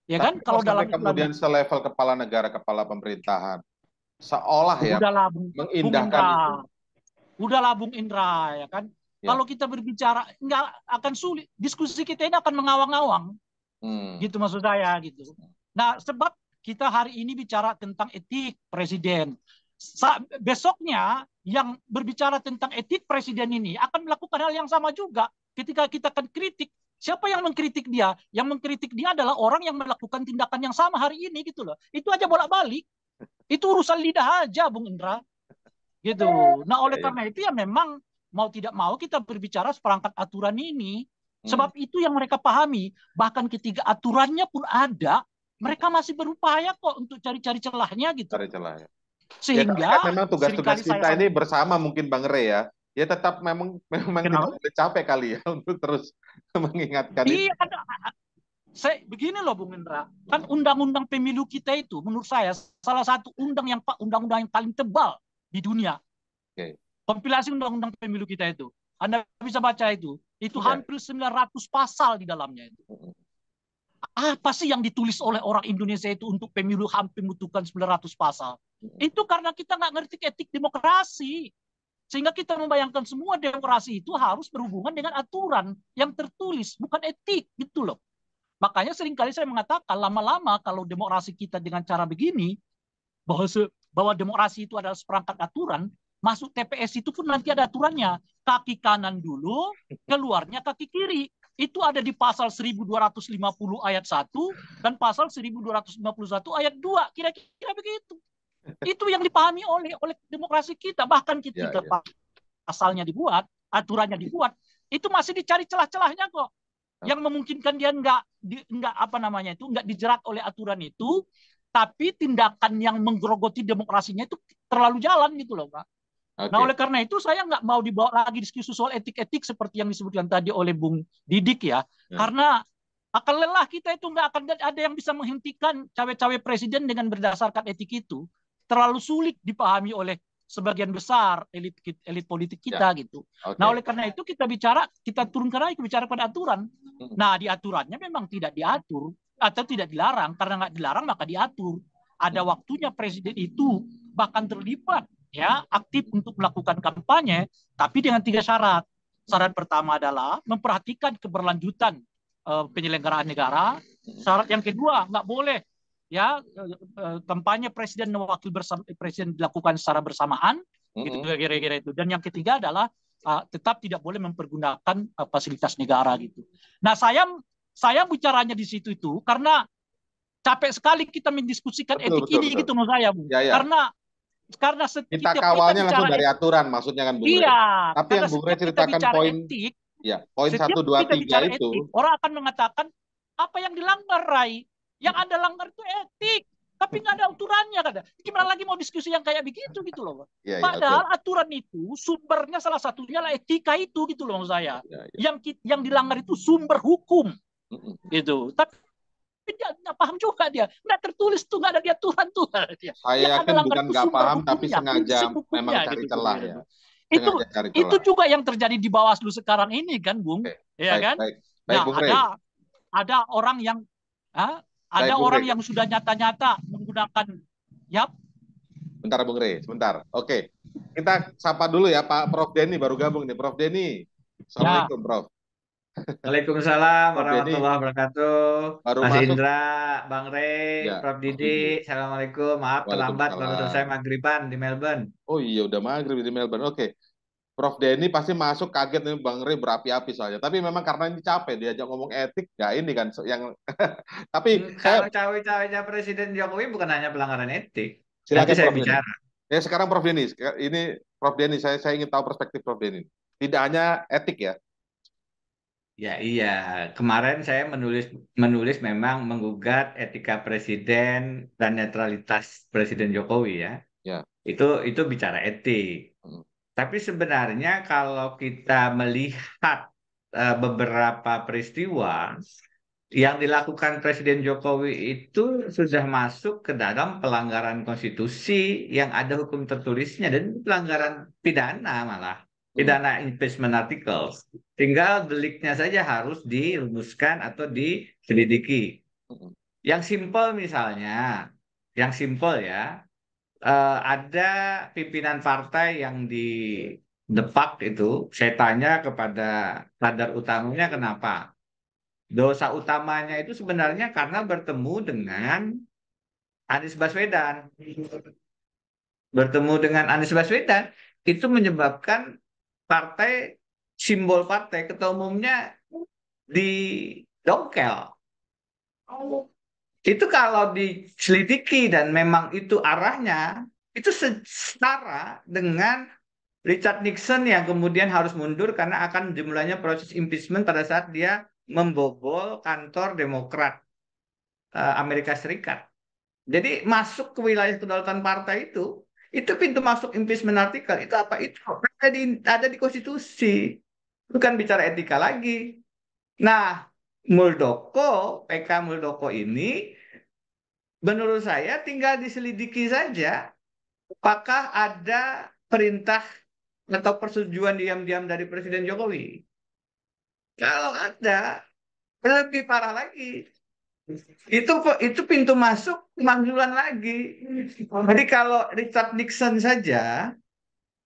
Ya kan? Tapi Kalau sampai dalam kemudian selevel kepala negara, kepala pemerintahan, seolah ya udahlah Bung mengindahkan Indra. itu. Udahlah Bung Indra, ya kan? Ya. Kalau kita berbicara nggak akan sulit, diskusi kita ini akan mengawang-awang. Gitu maksud saya gitu. Nah, sebab kita hari ini bicara tentang etik presiden. Besoknya yang berbicara tentang etik presiden ini akan melakukan hal yang sama juga. Ketika kita akan kritik, siapa yang mengkritik dia? Yang mengkritik dia adalah orang yang melakukan tindakan yang sama hari ini gitu loh. Itu aja bolak-balik. Itu urusan lidah aja, Bung Indra. Gitu. Nah, oleh karena itu ya memang mau tidak mau kita berbicara seperangkat aturan ini. Sebab itu yang mereka pahami. Bahkan ketika aturannya pun ada, mereka masih berupaya kok untuk cari-cari celahnya gitu. Cari celah ya. Sehingga ya, kan memang tugas-tugas kita ini bersama mungkin Bang Rey ya. Ya tetap memang tidak boleh capek kali ya untuk terus mengingatkan itu. Saya begini loh Bung Indra, kan undang-undang pemilu kita itu menurut saya salah satu undang-undang yang paling tebal di dunia. Kompilasi undang-undang pemilu kita itu. Anda bisa baca itu. Itu hampir 900 pasal di dalamnya itu. Apa sih yang ditulis oleh orang Indonesia itu untuk pemilu hampir membutuhkan 900 pasal? Itu karena kita nggak ngerti etik demokrasi. Sehingga kita membayangkan semua demokrasi itu harus berhubungan dengan aturan yang tertulis, bukan etik gitu loh. Makanya seringkali saya mengatakan lama-lama kalau demokrasi kita dengan cara begini, bahwa demokrasi itu adalah seperangkat aturan, masuk TPS itu pun nanti ada aturannya. Kaki kanan dulu, keluarnya kaki kiri. Itu ada di pasal 1250 ayat 1 dan pasal 1251 ayat 2. Kira-kira begitu. Itu yang dipahami oleh demokrasi kita. Bahkan ketika pasalnya dibuat, aturannya dibuat, itu masih dicari celah-celahnya kok. Yang memungkinkan dia nggak dijerat oleh aturan itu, tapi tindakan yang menggerogoti demokrasinya itu terlalu jalan gitu loh, Pak. Nah, oleh karena itu saya nggak mau dibawa lagi diskusi soal etik-etik seperti yang disebutkan tadi oleh Bung Didik ya. Karena akan lelah kita itu nggak akan ada yang bisa menghentikan cawe-cawe presiden dengan berdasarkan etik itu. Terlalu sulit dipahami oleh sebagian besar elit politik kita gitu. Nah, oleh karena itu kita turunkan lagi bicara pada aturan. Nah, di aturannya memang tidak diatur atau tidak dilarang. Karena nggak dilarang maka diatur. Ada waktunya presiden itu bahkan terlibat ya aktif untuk melakukan kampanye, tapi dengan 3 syarat. Syarat pertama adalah memperhatikan keberlanjutan penyelenggaraan negara. Syarat yang kedua nggak boleh ya kampanye presiden dan wakil presiden dilakukan secara bersamaan, gitu kira-kira itu. Dan yang ketiga adalah tetap tidak boleh mempergunakan fasilitas negara gitu. Nah, saya bicaranya di situ itu karena capek sekali kita mendiskusikan etik ini gitu menurut saya, Bu. Karena kita kawalnya kita langsung dari aturan maksudnya kan Bung Rey. Tapi yang Bung Rey ceritakan poin etik, poin 1, 2, 3 itu etik, orang akan mengatakan apa yang dilanggar Rai? Yang Anda langgar itu etik, tapi nggak ada aturannya kan. Gimana lagi mau diskusi yang kayak begitu gitu loh. Padahal aturan itu sumbernya salah satunya lah etika itu gitu loh saya. Yang dilanggar itu sumber hukum. Gitu. Tapi dia nggak paham juga dia. Nggak tertulis tuh, nggak ada di aturan tuh. Saya yakin bukan nggak paham tapi sengaja memang cari celah ya. Itu juga yang terjadi di Bawaslu sekarang ini kan, Bung. Ya kan? Baik, Bung Rey. Ada orang yang yang sudah nyata-nyata menggunakan Bentar Bung Rey, sebentar. Oke. Kita sapa dulu ya Pak Prof Denny baru gabung nih. Prof Denny. Assalamualaikum, Prof. Waalaikumsalam warahmatullahi wabarakatuh. Mas Indra, Bang Rey, Prof Didi, Assalamualaikum. Maaf terlambat, baru selesai maghriban di Melbourne. Oh iya, udah maghrib di Melbourne. Oke. Prof Denny pasti masuk kaget nih Bang Rey berapi-api soalnya. Tapi memang karena ini capek diajak ngomong etik, ya ini kan yang. Tapi kalau cawe-cawenya Presiden Jokowi bukan hanya pelanggaran etik. Silakan saya Prof bicara. Ya sekarang Prof Denny, ini Prof Denny saya ingin tahu perspektif Prof Denny. Tidak hanya etik ya. Ya iya, kemarin saya menulis memang menggugat etika presiden dan netralitas Presiden Jokowi ya. Itu bicara etik. Tapi sebenarnya kalau kita melihat beberapa peristiwa, yang dilakukan Presiden Jokowi itu sudah masuk ke dalam pelanggaran konstitusi yang ada hukum tertulisnya dan pelanggaran pidana malah, pidana impeachment articles. Tinggal deliknya saja harus dirumuskan atau diselidiki. Yang simpel misalnya, yang simpel ya, ada pimpinan partai yang didepak itu, saya tanya kepada kadar utamanya kenapa. Dosa utamanya itu sebenarnya karena bertemu dengan Anies Baswedan. Bertemu dengan Anies Baswedan itu menyebabkan partai, simbol partai, ketua umumnya didongkel. Itu kalau diselidiki dan memang itu arahnya, itu setara dengan Richard Nixon yang kemudian harus mundur karena akan dimulainya proses impeachment pada saat dia membobol kantor Demokrat Amerika Serikat. Jadi masuk ke wilayah kedaulatan partai itu pintu masuk impeachment artikel. Itu apa? Itu ada di konstitusi. Bukan bicara etika lagi. Nah, PK Muldoko ini menurut saya tinggal diselidiki saja apakah ada perintah atau persetujuan diam-diam dari Presiden Jokowi. Kalau ada, lebih parah lagi. Itu pintu masuk pemanggilan lagi. Jadi kalau Richard Nixon saja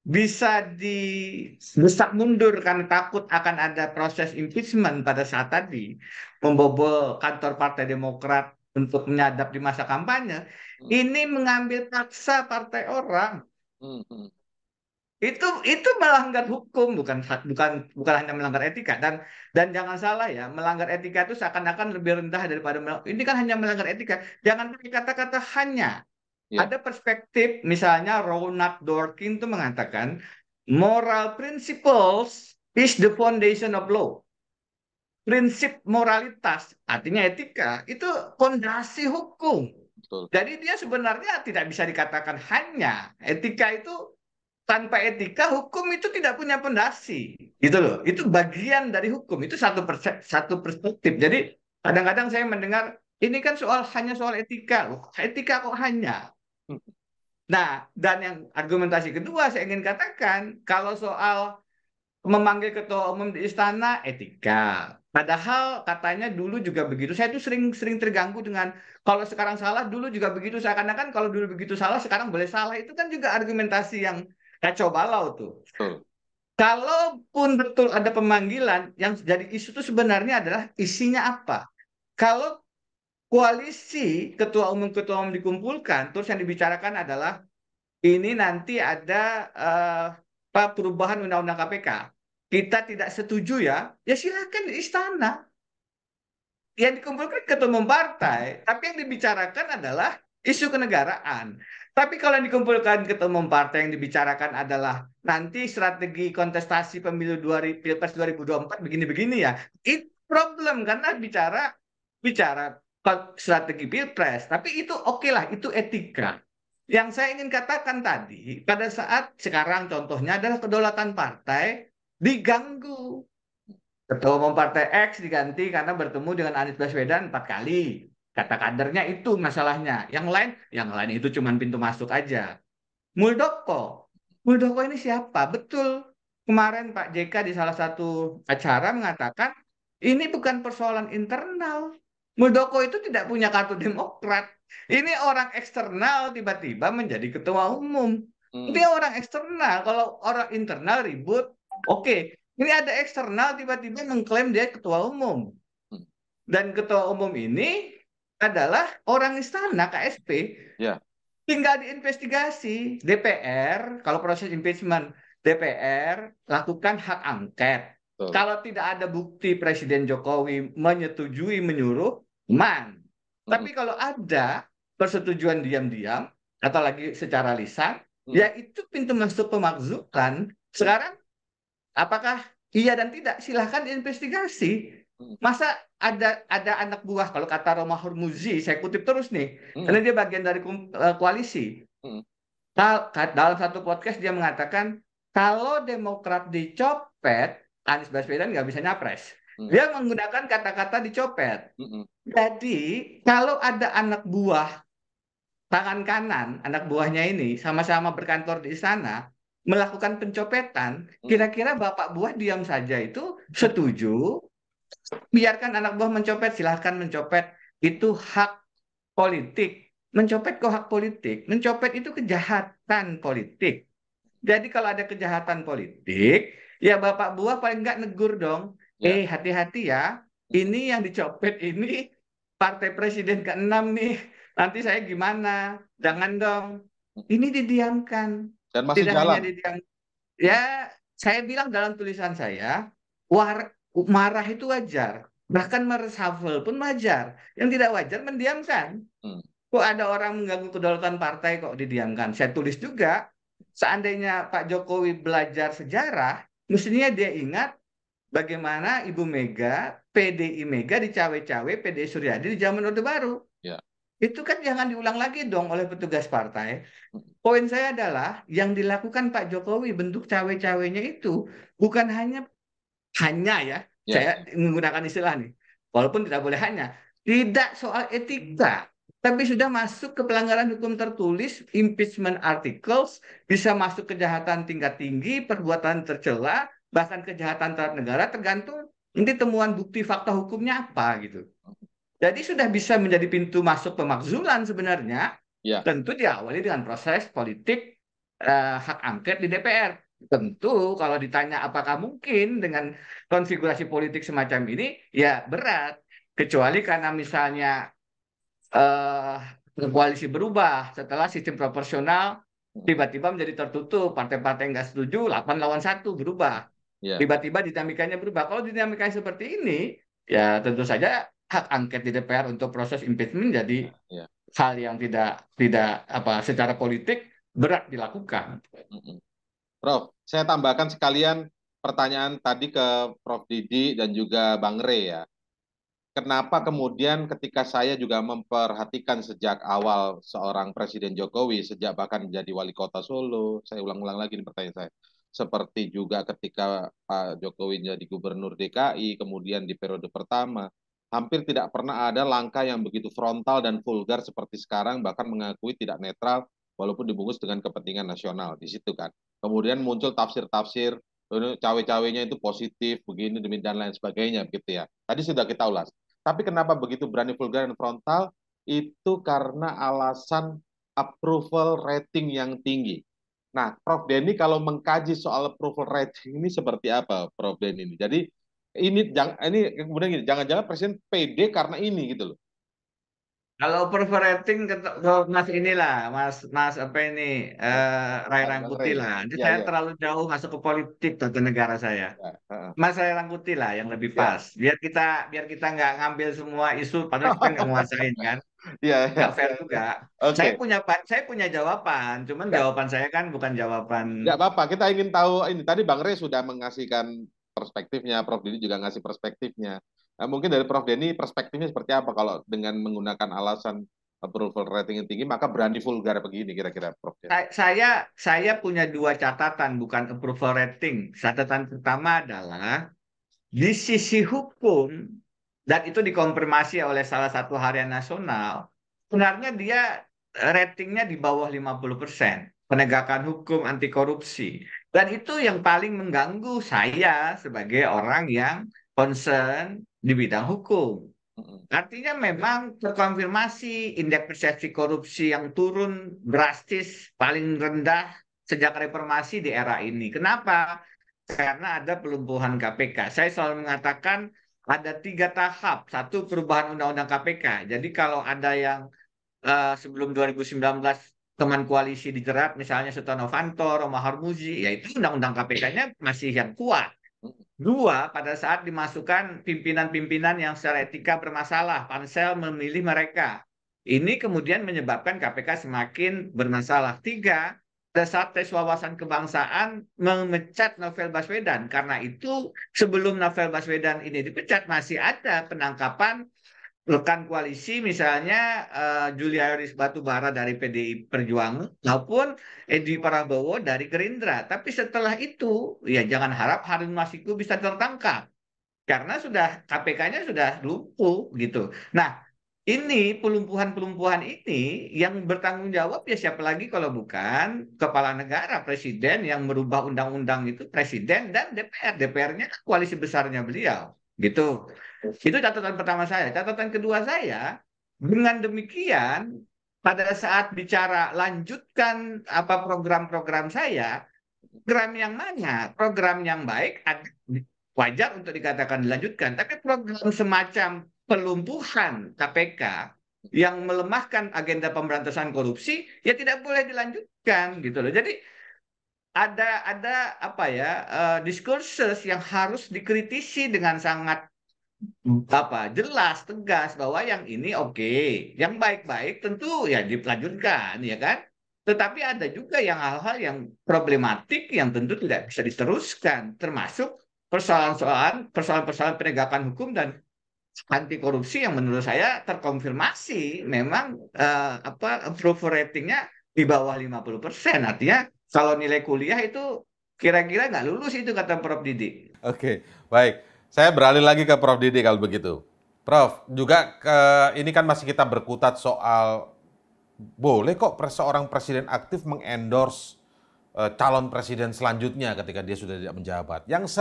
bisa didesak mundur karena takut akan ada proses impeachment pada saat tadi membobol kantor Partai Demokrat untuk menyadap di masa kampanye, ini mengambil paksa partai orang. Itu melanggar hukum, bukan hanya melanggar etika. Dan jangan salah ya, melanggar etika itu seakan-akan lebih rendah daripada ini kan hanya melanggar etika. Jangan pakai kata-kata hanya. Ada perspektif, misalnya Ronald Dworkin itu mengatakan moral principles is the foundation of law. Prinsip moralitas, artinya etika, itu fondasi hukum. Betul. Jadi dia sebenarnya tidak bisa dikatakan hanya. Etika itu, tanpa etika, hukum itu tidak punya fondasi. Gitu loh. Itu bagian dari hukum. Itu satu perspektif. Jadi kadang-kadang saya mendengar, ini kan hanya soal etika loh. Etika kok hanya. Nah, dan yang argumentasi kedua saya ingin katakan, kalau soal memanggil ketua umum di istana, etika. Padahal katanya dulu juga begitu. Saya tuh sering terganggu dengan kalau sekarang salah, dulu juga begitu. Seakan-akan kalau dulu begitu salah, sekarang boleh salah. Itu kan juga argumentasi yang kacau balau tuh. Kalaupun betul ada pemanggilan, yang jadi isu itu sebenarnya adalah isinya apa. Kalau koalisi ketua umum dikumpulkan, terus yang dibicarakan adalah ini nanti ada perubahan undang-undang KPK. Kita tidak setuju ya silakan di istana. Yang dikumpulkan ketua umum partai, tapi yang dibicarakan adalah isu kenegaraan. Tapi kalau yang dikumpulkan ketua umum partai yang dibicarakan adalah nanti strategi kontestasi pemilu Pilpres 2024 begini-begini ya, itu problem karena bicara strategi Pilpres. Tapi itu oke lah, itu etika. Yang saya ingin katakan tadi, pada saat sekarang contohnya adalah kedaulatan partai diganggu. Ketua umum partai X diganti karena bertemu dengan Anies Baswedan 4 kali. Kata kadernya itu masalahnya. Yang lain itu cuma pintu masuk aja. Muldoko ini siapa? Betul. Kemarin Pak JK di salah satu acara mengatakan ini bukan persoalan internal. Muldoko itu tidak punya kartu Demokrat. Ini orang eksternal tiba-tiba menjadi ketua umum. Dia orang eksternal. Kalau orang internal ribut, oke. Ini ada eksternal tiba-tiba mengklaim dia ketua umum. Dan ketua umum ini adalah orang istana, KSP. Ya. Tinggal diinvestigasi. DPR, kalau proses impeachment, DPR lakukan hak angket. Betul. Kalau tidak ada bukti Presiden Jokowi menyetujui, menyuruh, aman. Tapi kalau ada persetujuan diam-diam, atau lagi secara lisan, ya itu pintu masuk pemakzulan. Sekarang apakah iya dan tidak? Silahkan diinvestigasi. Masa ada anak buah, kalau kata Romah Hormuzi, saya kutip terus nih, karena dia bagian dari koalisi. Dalam satu podcast dia mengatakan, kalau Demokrat dicopet, Anies Baswedan nggak bisa nyapres. Dia menggunakan kata-kata dicopet. Jadi kalau ada anak buah tangan kanan, anak buahnya ini sama-sama berkantor di sana, melakukan pencopetan, kira-kira bapak buah diam saja itu setuju? Biarkan anak buah mencopet, silahkan mencopet. Itu hak politik. Mencopet kok hak politik? Mencopet itu kejahatan politik. Jadi kalau ada kejahatan politik, ya bapak buah paling nggak negur dong. Hati-hati ya, ini yang dicopet ini partai presiden ke-6 nih. Nanti saya gimana? Jangan dong. Ini didiamkan. Dan masih Tidak jalan. hanya didiam. Ya, saya bilang dalam tulisan saya, marah itu wajar. Bahkan mereshuffle pun wajar. Yang tidak wajar mendiamkan. Kok ada orang mengganggu kedaulatan partai kok didiamkan? Saya tulis juga, seandainya Pak Jokowi belajar sejarah, mestinya dia ingat bagaimana Ibu Mega, PDI Mega dicawe-cawe PDI Suryadi di zaman Orde Baru. Itu kan jangan diulang lagi dong oleh petugas partai. Poin saya adalah yang dilakukan Pak Jokowi bentuk cawe-cawenya itu bukan hanya ya, saya menggunakan istilah nih, walaupun tidak boleh hanya, tidak soal etika, tapi sudah masuk ke pelanggaran hukum tertulis, impeachment articles, bisa masuk kejahatan tingkat tinggi, perbuatan tercela, bahkan kejahatan terhadap negara, tergantung nanti temuan bukti fakta hukumnya apa gitu. Jadi sudah bisa menjadi pintu masuk pemakzulan sebenarnya. Tentu diawali dengan proses politik hak angket di DPR. Tentu kalau ditanya apakah mungkin dengan konfigurasi politik semacam ini, ya berat. Kecuali karena misalnya koalisi berubah setelah sistem proporsional tiba-tiba menjadi tertutup, partai-partai yang nggak setuju 8 lawan 1 berubah. Tiba-tiba dinamikanya berubah. Kalau dinamikanya seperti ini, ya tentu saja hak angket di DPR untuk proses impeachment jadi hal yang tidak secara politik berat dilakukan. Prof, saya tambahkan sekalian pertanyaan tadi ke Prof Didi dan juga Bang Rey ya. Kenapa kemudian ketika saya juga memperhatikan sejak awal seorang Presiden Jokowi, sejak bahkan menjadi wali kota Solo, saya ulang-ulang lagi nih pertanyaan saya, seperti juga ketika Pak Jokowi jadi gubernur DKI, kemudian di periode pertama, hampir tidak pernah ada langkah yang begitu frontal dan vulgar seperti sekarang, bahkan mengakui tidak netral, walaupun dibungkus dengan kepentingan nasional di situ kan. Kemudian muncul tafsir-tafsir, cawe-cawenya itu positif, begini, demi dan lain sebagainya, begitu ya. Tadi sudah kita ulas. Tapi kenapa begitu berani vulgar dan frontal? Itu karena alasan approval rating yang tinggi. Nah, Prof Denny kalau mengkaji soal approval rating ini seperti apa, Prof Denny ini? Jadi ini kemudian gini, jangan-jangan presiden pede karena ini gitu loh. Kalau approval rating Mas apa ini Ray Rangkuti lah. Saya terlalu jauh masuk ke politik tata negara saya. Mas Ray Rangkuti lah yang lebih pas. Biar kita nggak ngambil semua isu padahal kita nggak menguasain kan. Nggak fair juga. Saya punya jawaban, cuman jawaban saya kan bukan jawaban. Nggak apa-apa, kita ingin tahu ini. Tadi Bang Rey sudah mengasihkan perspektifnya, Prof Didi juga ngasih perspektifnya. Mungkin dari Prof Denny perspektifnya seperti apa kalau dengan menggunakan alasan approval rating yang tinggi maka berani vulgar begini kira-kira Prof? Saya punya dua catatan bukan approval rating. Catatan pertama adalah di sisi hukum dan itu dikonfirmasi oleh salah satu harian nasional, sebenarnya dia ratingnya di bawah 50%. Penegakan hukum anti korupsi. Dan itu yang paling mengganggu saya sebagai orang yang concern di bidang hukum. Artinya memang terkonfirmasi indeks persepsi korupsi yang turun drastis paling rendah sejak reformasi di era ini. Kenapa? Karena ada pelumpuhan KPK. Saya selalu mengatakan ada 3 tahap. Satu, perubahan undang-undang KPK. Jadi kalau ada yang sebelum 2019 teman koalisi dijerat, misalnya Setia Novanto, Romahur Harmuzi, ya itu undang-undang KPK-nya masih yang kuat. 2, pada saat dimasukkan pimpinan-pimpinan yang secara etika bermasalah, pansel memilih mereka. Ini kemudian menyebabkan KPK semakin bermasalah. 3, pada saat tes wawasan kebangsaan memecat Novel Baswedan. Karena itu sebelum Novel Baswedan ini dipecat masih ada penangkapan rekan koalisi misalnya Juliaris Batubara dari PDI Perjuangan maupun Edi Prabowo dari Gerindra. Tapi setelah itu ya jangan harap Harun Masiku bisa tertangkap. karena sudah KPK-nya sudah lumpuh gitu. Nah, ini pelumpuhan-pelumpuhan ini yang bertanggung jawab ya siapa lagi kalau bukan kepala negara, presiden yang merubah undang-undang itu presiden dan DPR. DPR-nya koalisi besarnya beliau, gitu. Itu catatan pertama saya. Catatan kedua saya, dengan demikian pada saat bicara lanjutkan apa program-program saya, program yang mana? Program yang baik wajar untuk dikatakan dilanjutkan, tapi program semacam pelumpuhan KPK yang melemahkan agenda pemberantasan korupsi ya tidak boleh dilanjutkan gitu loh. Jadi ada apa ya diskursus yang harus dikritisi dengan sangat apa jelas tegas bahwa yang ini oke, yang baik-baik tentu ya dilanjutkan ya kan. Tetapi ada juga yang hal-hal yang problematik yang tentu tidak bisa diteruskan, termasuk persoalan-persoalan penegakan hukum dan anti korupsi yang menurut saya terkonfirmasi memang approval ratingnya di bawah 50%. Artinya kalau nilai kuliah itu kira-kira nggak lulus itu kata Prof. Didi. Oke, baik. Saya beralih lagi ke Prof. Didi kalau begitu. Prof, juga ini kan masih kita berkutat soal boleh kok seorang presiden aktif mengendorse calon presiden selanjutnya ketika dia sudah tidak menjabat. Yang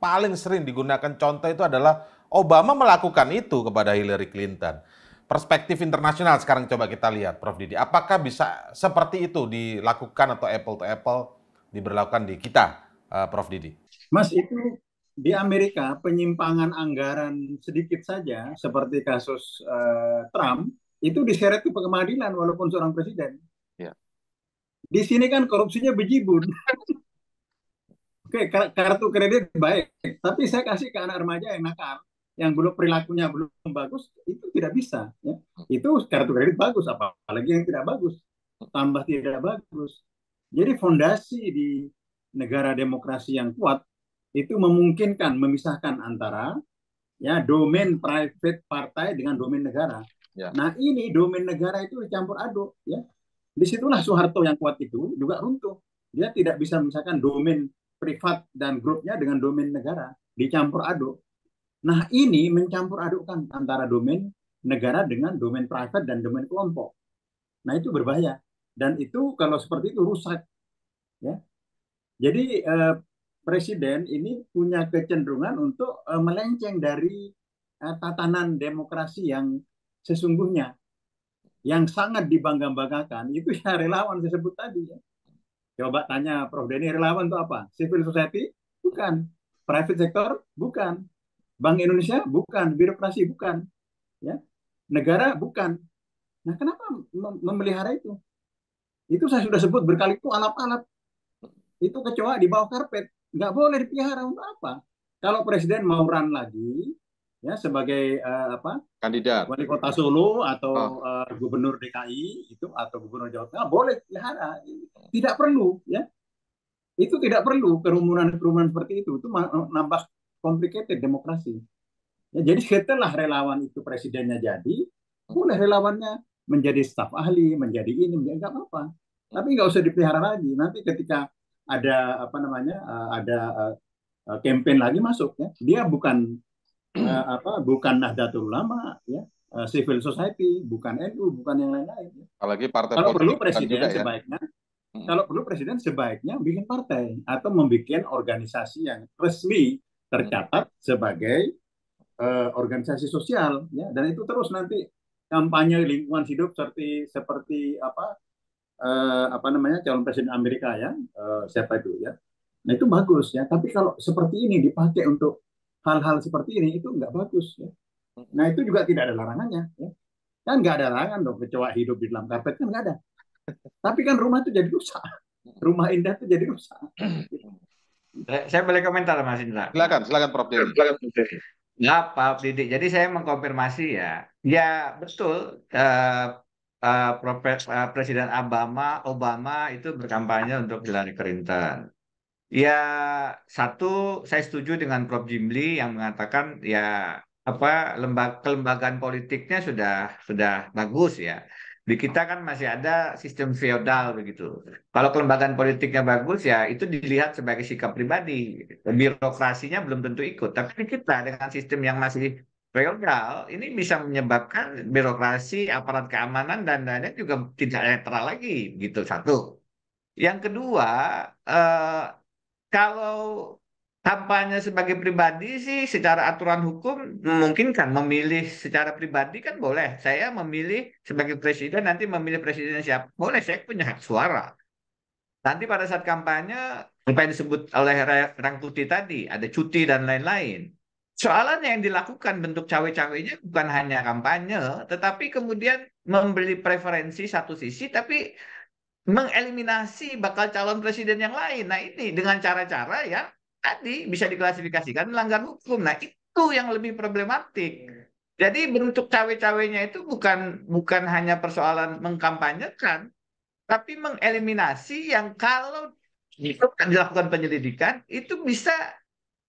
paling sering digunakan contoh itu adalah Obama melakukan itu kepada Hillary Clinton. Perspektif internasional sekarang coba kita lihat, Prof. Didi. Apakah bisa seperti itu dilakukan atau apple to apple diberlakukan di kita, Prof. Didi? Mas, itu di Amerika penyimpangan anggaran sedikit saja seperti kasus Trump itu diseret ke pengadilan walaupun seorang presiden. Ya. Di sini kan korupsinya bejibun. Oke, kartu kredit baik, tapi saya kasih ke anak remaja yang nakal, yang belum perilakunya belum bagus, itu tidak bisa. Ya. Itu kartu kredit bagus, apalagi yang tidak bagus, tambah tidak bagus. Jadi fondasi di negara demokrasi yang kuat itu memungkinkan memisahkan antara ya domain private partai dengan domain negara. Ya. Nah ini domain negara itu dicampur aduk. Ya. Disitulah Soeharto yang kuat itu juga runtuh. Dia tidak bisa memisahkan domain privat dan grupnya dengan domain negara, dicampur aduk. Nah ini mencampur adukkan antara domain negara dengan domain private dan domain kelompok. Nah itu berbahaya dan itu kalau seperti itu rusak. Ya. Jadi presiden ini punya kecenderungan untuk melenceng dari tatanan demokrasi yang sesungguhnya, yang sangat dibangga-banggakan itu ya relawan saya sebut tadi. Ya. Coba tanya Prof. Denny, relawan itu apa? Civil society? Bukan. Private sector? Bukan. Bank Indonesia? Bukan. Birokrasi? Bukan. Ya. Negara? Bukan. Nah, kenapa memelihara itu? Itu saya sudah sebut berkali itu alap-alap. Itu kecoa di bawah karpet. Nggak boleh dipelihara untuk apa? Kalau presiden mau run lagi, ya sebagai kandidat wali kota Solo atau gubernur DKI itu atau gubernur Jawa Tengah boleh pelihara, tidak perlu ya, itu tidak perlu kerumunan seperti itu nambah complicated demokrasi ya. Jadi setelah relawan itu presidennya jadi, boleh relawannya menjadi staf ahli, menjadi ini, nggak apa-apa, tapi nggak usah dipelihara lagi. Nanti ketika ada ada campaign lagi masuk ya, dia bukan bukan Nahdlatul Ulama ya, civil society, bukan NU, bukan yang lain-lain. Apalagi partai kalau perlu politik presiden juga, ya. sebaiknya, kalau perlu presiden sebaiknya bikin partai atau membuat organisasi yang resmi tercatat sebagai organisasi sosial ya, dan itu terus nanti kampanye lingkungan hidup seperti calon presiden Amerika ya, siapa itu ya. Nah itu bagus ya, tapi kalau seperti ini dipakai untuk hal-hal seperti ini itu nggak bagus ya. Nah itu juga tidak ada larangannya ya. Kan nggak ada larangan dong kecoa hidup di dalam karpet, kan nggak ada. Tapi kan rumah itu jadi rusak, rumah indah itu jadi rusak. Saya boleh komentar Mas Indra? Silakan Prof. Denny. Nggak, Pak Didik. Jadi saya mengkonfirmasi ya. Ya betul. Presiden Obama itu berkampanye untuk Hillary Clinton. Ya, satu, saya setuju dengan Prof. Jimli yang mengatakan ya kelembagaan politiknya sudah bagus ya. Di kita kan masih ada sistem feodal begitu. Kalau kelembagaan politiknya bagus ya itu dilihat sebagai sikap pribadi. Birokrasinya belum tentu ikut. Tapi di kita dengan sistem yang masih feodal ini bisa menyebabkan birokrasi, aparat keamanan dan lainnya juga tidak netral lagi gitu. Satu. Yang kedua, eh, kalau kampanye sebagai pribadi sih secara aturan hukum memungkinkan memilih secara pribadi kan boleh. Saya memilih sebagai presiden nanti memilih presiden siapa. Boleh, saya punya hak suara. Nanti pada saat kampanye apa yang disebut oleh Rangkuti tadi, ada cuti dan lain-lain. Soalannya yang dilakukan bentuk cawe-cawenya bukan hanya kampanye, tetapi kemudian membeli preferensi satu sisi, tapi mengeliminasi bakal calon presiden yang lain. Nah ini dengan cara-cara yang tadi bisa diklasifikasikan melanggar hukum. Nah itu yang lebih problematik. Jadi bentuk cawe-cawenya itu bukan hanya persoalan mengkampanyekan, tapi mengeliminasi yang kalau itu dilakukan penyelidikan itu bisa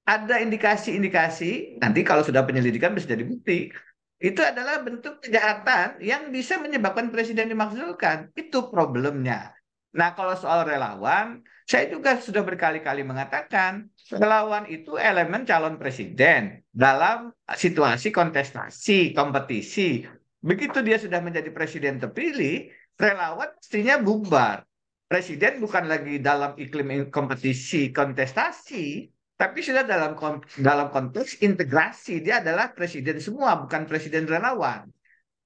ada indikasi-indikasi, nanti kalau sudah penyelidikan bisa jadi bukti, itu adalah bentuk kejahatan yang bisa menyebabkan presiden dimakzulkan. Itu problemnya. Nah, kalau soal relawan, saya juga sudah berkali-kali mengatakan, relawan itu elemen calon presiden dalam situasi kontestasi, kompetisi. Begitu dia sudah menjadi presiden terpilih, relawan mestinya bubar. Presiden bukan lagi dalam iklim kompetisi, kontestasi, tapi sudah dalam konteks integrasi. Dia adalah presiden semua, bukan presiden relawan.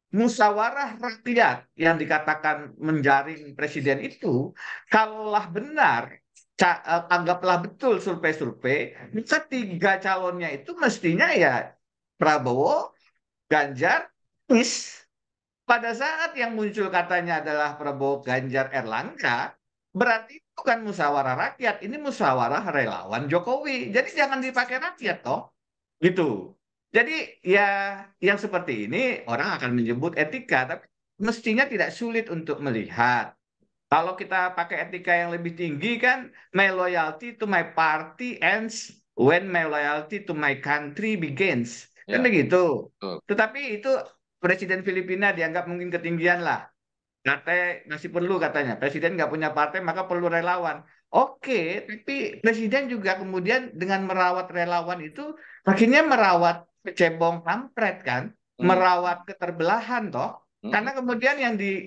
Musyawarah rakyat yang dikatakan menjaring presiden itu, kalaulah benar, anggaplah betul survei-survei, maka tiga calonnya itu mestinya ya Prabowo, Ganjar, Anies. Pada saat yang muncul katanya adalah Prabowo, Ganjar, Erlangga, berarti itu bukan musyawarah rakyat, ini musyawarah relawan Jokowi. Jadi jangan dipakai rakyat toh, gitu. Jadi ya yang seperti ini orang akan menyebut etika, tapi mestinya tidak sulit untuk melihat. Kalau kita pakai etika yang lebih tinggi kan, my loyalty to my party ends when my loyalty to my country begins. Kan Ya, begitu. betul. Tetapi itu Presiden Filipina dianggap mungkin ketinggian lah. Masih perlu katanya. Presiden nggak punya partai maka perlu relawan. Oke, tapi presiden juga kemudian dengan merawat relawan itu akhirnya merawat kecebong kampret kan, merawat keterbelahan toh. Karena kemudian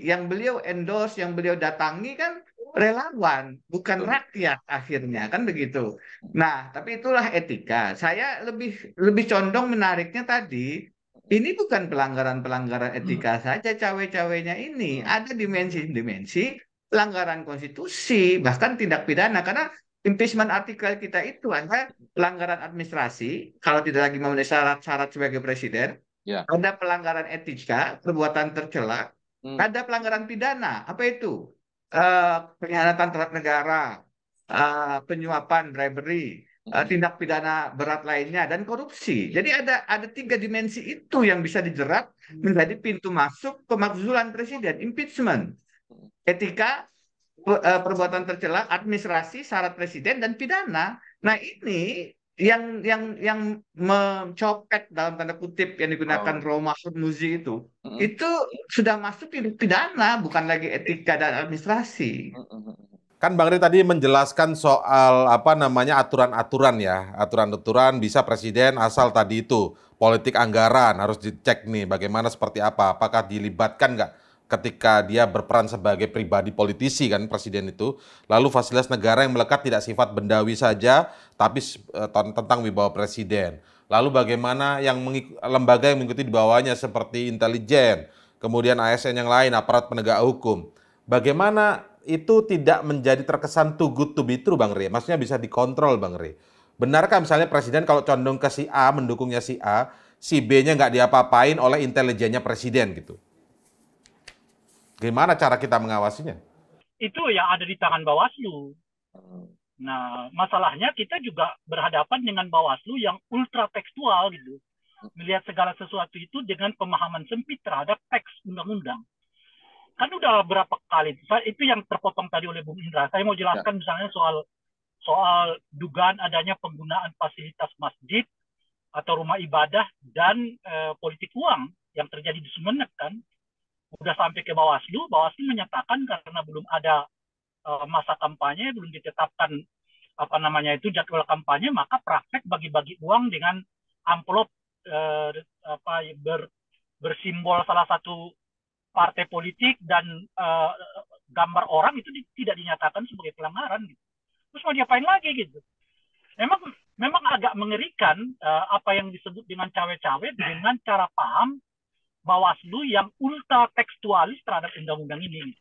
yang beliau endorse, yang beliau datangi kan relawan, bukan rakyat akhirnya kan begitu. Nah, tapi itulah etika. Saya lebih condong menariknya tadi. Ini bukan pelanggaran-pelanggaran etika saja cawe-cawenya ini. Ada dimensi-dimensi pelanggaran konstitusi, bahkan tindak pidana. Karena impeachment artikel kita itu ada pelanggaran administrasi, kalau tidak lagi memenuhi syarat-syarat sebagai presiden. Ya. Ada pelanggaran etika, perbuatan tercela. Ada pelanggaran pidana. Apa itu? Pengkhianatan terhadap negara, penyuapan, bribery, tindak pidana berat lainnya dan korupsi. Jadi ada tiga dimensi itu yang bisa dijerat menjadi pintu masuk pemakzulan presiden, impeachment, etika, perbuatan tercela, administrasi, syarat presiden dan pidana. Nah ini yang mencopet dalam tanda kutip yang digunakan Roma Hurmuzi itu sudah masuk pidana, bukan lagi etika dan administrasi. Kan Bang Rey tadi menjelaskan soal aturan-aturan ya, aturan-aturan bisa presiden asal tadi itu politik anggaran harus dicek nih bagaimana seperti apa, apakah dilibatkan nggak ketika dia berperan sebagai pribadi politisi kan presiden itu, lalu fasilitas negara yang melekat tidak sifat bendawi saja, tapi tentang wibawa presiden. Lalu bagaimana lembaga yang mengikuti di bawahnya seperti intelijen, kemudian ASN yang lain, aparat penegak hukum, bagaimana itu tidak menjadi terkesan too good to be true, Bang Rey. Maksudnya bisa dikontrol, Bang Rey. Benarkah misalnya presiden kalau condong ke si A, mendukungnya si A, si B-nya nggak diapa-apain oleh intelijennya presiden gitu? Gimana cara kita mengawasinya? Itu yang ada di tangan Bawaslu. Nah, masalahnya kita juga berhadapan dengan Bawaslu yang ultra tekstual gitu. Melihat segala sesuatu itu dengan pemahaman sempit terhadap teks undang-undang. Kan udah berapa kali itu yang terpotong tadi oleh Bung Indra. Saya mau jelaskan misalnya soal dugaan adanya penggunaan fasilitas masjid atau rumah ibadah dan politik uang yang terjadi di Sumeneb kan. udah sampai ke Bawaslu, Bawaslu menyatakan karena belum ada masa kampanye, belum ditetapkan apa namanya itu jadwal kampanye, maka praktek bagi-bagi uang dengan amplop bersimbol salah satu partai politik dan gambar orang itu tidak dinyatakan sebagai pelanggaran gitu. Terus mau diapain lagi gitu? Memang agak mengerikan apa yang disebut dengan cawe-cawe dengan cara paham Bawaslu yang ultra tekstualis terhadap undang-undang ini.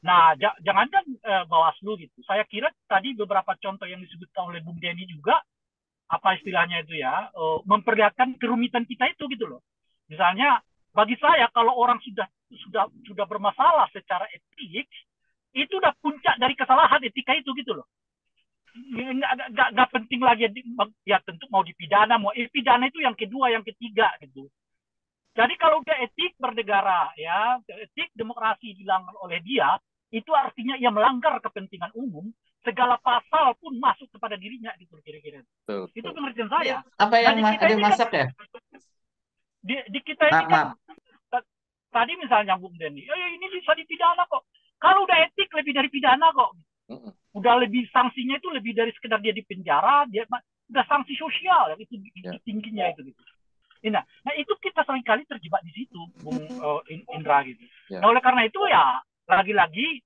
Nah, jangankan Bawaslu gitu. Saya kira tadi beberapa contoh yang disebutkan oleh Bung Denny juga, apa istilahnya itu ya, memperlihatkan kerumitan kita itu gitu loh. Misalnya, bagi saya kalau orang sudah bermasalah secara etik, itu udah puncak dari kesalahan etika itu gitu loh. Nggak penting lagi ya tentu mau dipidana, mau pidana itu yang kedua, yang ketiga gitu. Jadi kalau dia etik bernegara, ya etik demokrasi dilanggar oleh dia, itu artinya ia melanggar kepentingan umum. Segala pasal pun masuk kepada dirinya, gitu kira-kira. Itu pengertian saya. Apa yang ada masak ya? Di kita ini kan, tadi misalnya Bung Denny, ini bisa dipidana kok. Kalau udah etik lebih dari pidana kok. Udah lebih sanksinya itu lebih dari sekedar dia dipenjara, dia udah sanksi sosial, itu tingginya itu gitu. Nah, itu kita seringkali terjebak di situ, Bung Indra gitu. Nah, oleh karena itu ya lagi-lagi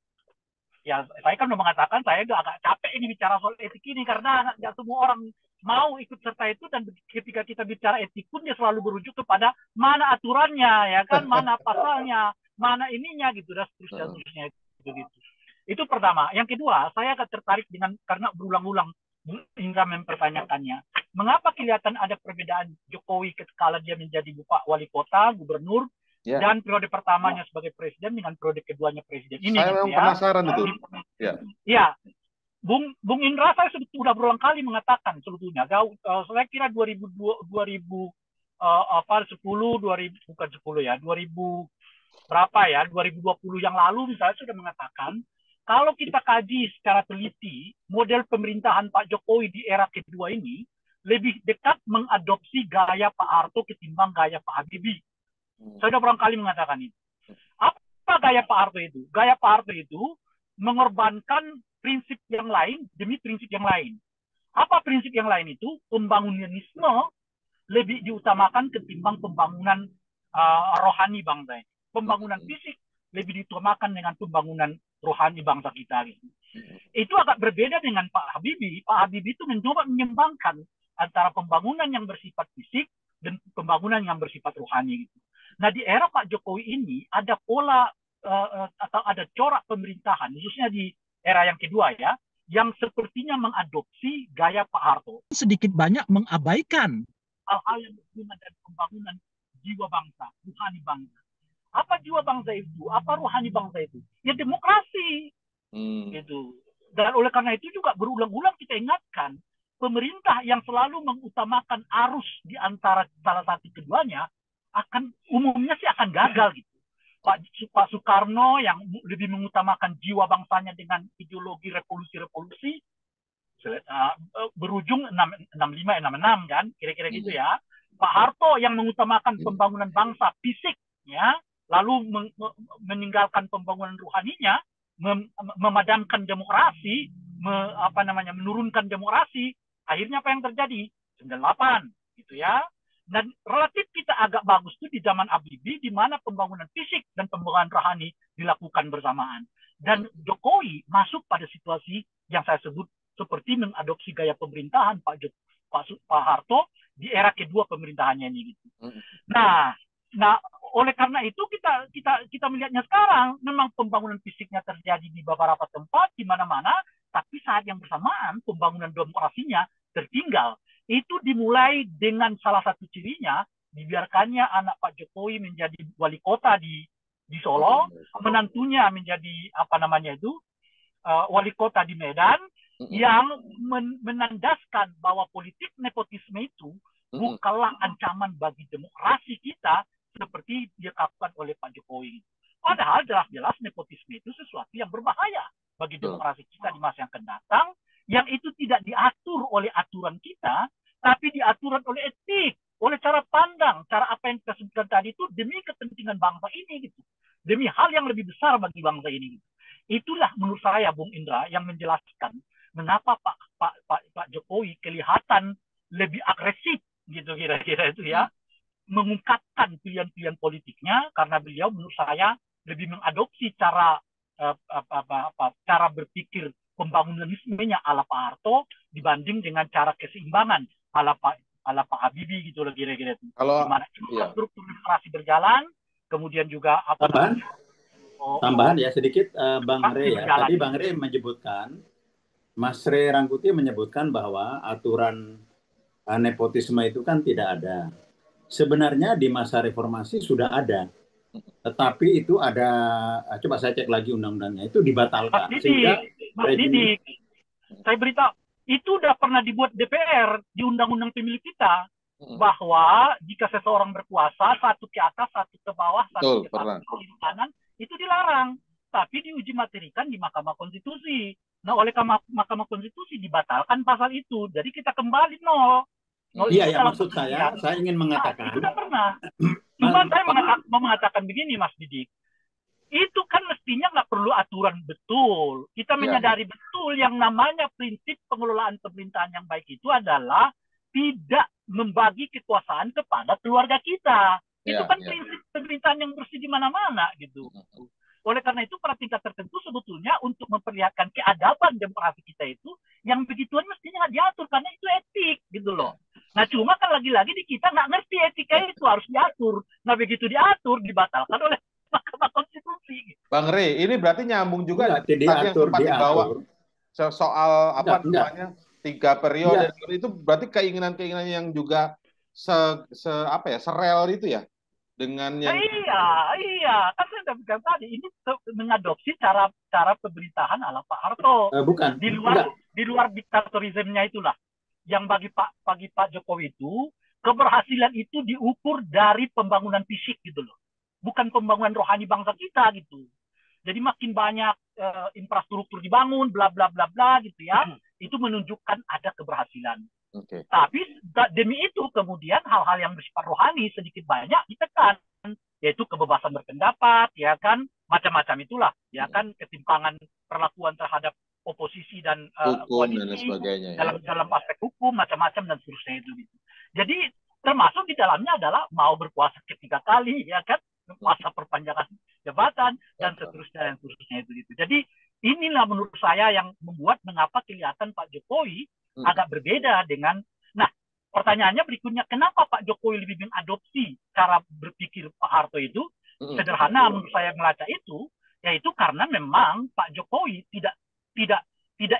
ya saya kan udah mengatakan saya udah agak capek ini bicara soal etik ini karena nggak semua orang mau ikut serta itu, dan ketika kita bicara etik pun dia selalu berujuk kepada mana aturannya, ya kan, mana pasalnya, mana ininya gitu, dan seterusnya itu gitu. Itu pertama. Yang kedua, saya agak tertarik dengan karena berulang-ulang Indra mempertanyakannya, mengapa kelihatan ada perbedaan Jokowi ketika dia menjadi wali kota, gubernur, dan periode pertamanya sebagai presiden dengan periode keduanya presiden ini. Saya memang penasaran itu. Ya, Bung Indra, saya sudah berulang kali mengatakan sebetulnya, saya kira 2010, 2020 yang lalu misalnya sudah mengatakan, kalau kita kaji secara teliti, model pemerintahan Pak Jokowi di era kedua ini lebih dekat mengadopsi gaya Pak Harto ketimbang gaya Pak Habibie. Saya sudah berulang kali mengatakan itu. Apa gaya Pak Harto itu? Gaya Pak Harto itu mengorbankan prinsip yang lain demi prinsip yang lain. Apa prinsip yang lain itu? Pembangunanisme lebih diutamakan ketimbang pembangunan rohani bangsa. Pembangunan fisik lebih diutamakan dengan pembangunan rohani bangsa kita. Gitu. Itu agak berbeda dengan Pak Habibie. Pak Habibie itu mencoba menyeimbangkan antara pembangunan yang bersifat fisik dan pembangunan yang bersifat rohani. Gitu. Nah, di era Pak Jokowi ini ada pola atau ada corak pemerintahan, khususnya di era yang kedua ya, yang sepertinya mengadopsi gaya Pak Harto. Sedikit banyak mengabaikan hal-hal yang berhubungan dengan pembangunan jiwa bangsa, rohani bangsa. Apa jiwa bangsa itu? Apa rohani bangsa itu? Ya demokrasi. Gitu. Dan oleh karena itu juga berulang-ulang kita ingatkan, pemerintah yang selalu mengutamakan arus di antara salah satu keduanya umumnya akan gagal gitu. Pak Soekarno yang lebih mengutamakan jiwa bangsanya dengan ideologi revolusi berujung 65 66 kan, kira-kira gitu ya. Pak Harto yang mengutamakan pembangunan bangsa fisik ya, lalu meninggalkan pembangunan rohaninya, memadamkan demokrasi, menurunkan demokrasi. Akhirnya apa yang terjadi? 98 gitu ya. Dan relatif kita agak bagus tuh di zaman Habibie, di mana pembangunan fisik dan pembangunan rohani dilakukan bersamaan. Dan Jokowi masuk pada situasi yang saya sebut seperti mengadopsi gaya pemerintahan Pak Harto di era kedua pemerintahannya ini gitu. Nah, oleh karena itu kita melihatnya sekarang memang pembangunan fisiknya terjadi di beberapa tempat di mana-mana, tapi saat yang bersamaan pembangunan demokrasinya tertinggal. Itu dimulai dengan salah satu cirinya dibiarkannya anak Pak Jokowi menjadi wali kota di Solo, menantunya menjadi wali kota di Medan, yang menandaskan bahwa politik nepotisme itu bukanlah ancaman bagi demokrasi kita seperti dilakukan oleh Pak Jokowi. Padahal jelas-jelas nepotisme itu sesuatu yang berbahaya bagi demokrasi kita di masa yang akan datang, yang itu tidak diatur oleh aturan kita, tapi diatur oleh etik, oleh cara pandang, cara apa yang kita sebutkan tadi itu demi kepentingan bangsa ini gitu. demi hal yang lebih besar bagi bangsa ini. Itulah menurut saya, Bung Indra, yang menjelaskan mengapa Pak Jokowi kelihatan lebih agresif gitu kira-kira itu ya, mengungkapkan pilihan-pilihan politiknya, karena beliau menurut saya lebih mengadopsi cara berpikir pembangunanismenya ala Pak Harto dibanding dengan cara keseimbangan ala Pak Habibie gitu loh kira-kira itu. Kalau Gimana struktur demokrasi berjalan, kemudian juga tambahan ya sedikit Bang Rey ya. Tadi Bang Rey menyebutkan, Mas Rey Rangkuti menyebutkan bahwa aturan nepotisme itu kan tidak ada. Sebenarnya di masa reformasi sudah ada. Tetapi itu ada, coba saya cek lagi undang-undangnya, itu dibatalkan. Mas Didik, saya beritahu, itu udah pernah dibuat DPR di undang-undang pemilu kita, bahwa jika seseorang berkuasa, satu ke atas, satu ke bawah, satu ke kanan, itu dilarang. Tapi diuji materikan di Mahkamah Konstitusi. Nah, oleh Mahkamah Konstitusi dibatalkan pasal itu. Jadi kita kembali nol. Iya, ya, maksud saya ingin mengatakan. Itu sudah pernah. Cuma saya mau mengatakan begini, Mas Didik. Itu kan mestinya nggak perlu aturan betul. Kita menyadari betul yang namanya prinsip pengelolaan pemerintahan yang baik itu adalah tidak membagi kekuasaan kepada keluarga kita. Itu kan prinsip pemerintahan yang bersih di mana-mana gitu. Oleh karena itu pada tingkat tertentu sebetulnya untuk memperlihatkan keadaban demokrasi kita itu yang begituan mestinya nggak diatur karena itu etik gitu loh. Nah cuma kan lagi-lagi di kita nggak ngerti etika itu harus diatur. Nah begitu diatur dibatalkan oleh Mahkamah Konstitusi. Bang Rey, ini berarti nyambung juga tadi yang sempat dibawa soal apa namanya 3 periode itu berarti keinginan-keinginan yang juga serel itu ya dengan yang iya kan saya sudah bilang tadi ini mengadopsi cara pemerintahan ala Pak Harto. Bukan di luar diktatorismenya itulah yang bagi Pak Jokowi itu keberhasilan itu diukur dari pembangunan fisik gitu loh, bukan pembangunan rohani bangsa kita gitu. Jadi makin banyak infrastruktur dibangun bla bla bla bla gitu ya, itu menunjukkan ada keberhasilan. Tapi demi itu kemudian hal-hal yang bersifat rohani sedikit banyak ditekan, yaitu kebebasan berpendapat, ya kan, macam-macam itulah, ya kan, ketimpangan perlakuan terhadap oposisi dan koalisi dan sebagainya, dalam aspek hukum macam-macam dan seterusnya itu gitu. Jadi termasuk di dalamnya adalah mau berkuasa ketiga kali, ya kan, masa perpanjangan jabatan dan seterusnya itu gitu. Jadi inilah menurut saya yang membuat mengapa kelihatan Pak Jokowi agak berbeda dengan. Nah, pertanyaannya berikutnya, kenapa Pak Jokowi lebih mengadopsi cara berpikir Pak Harto itu? Sederhana menurut saya melacak itu, yaitu karena memang Pak Jokowi tidak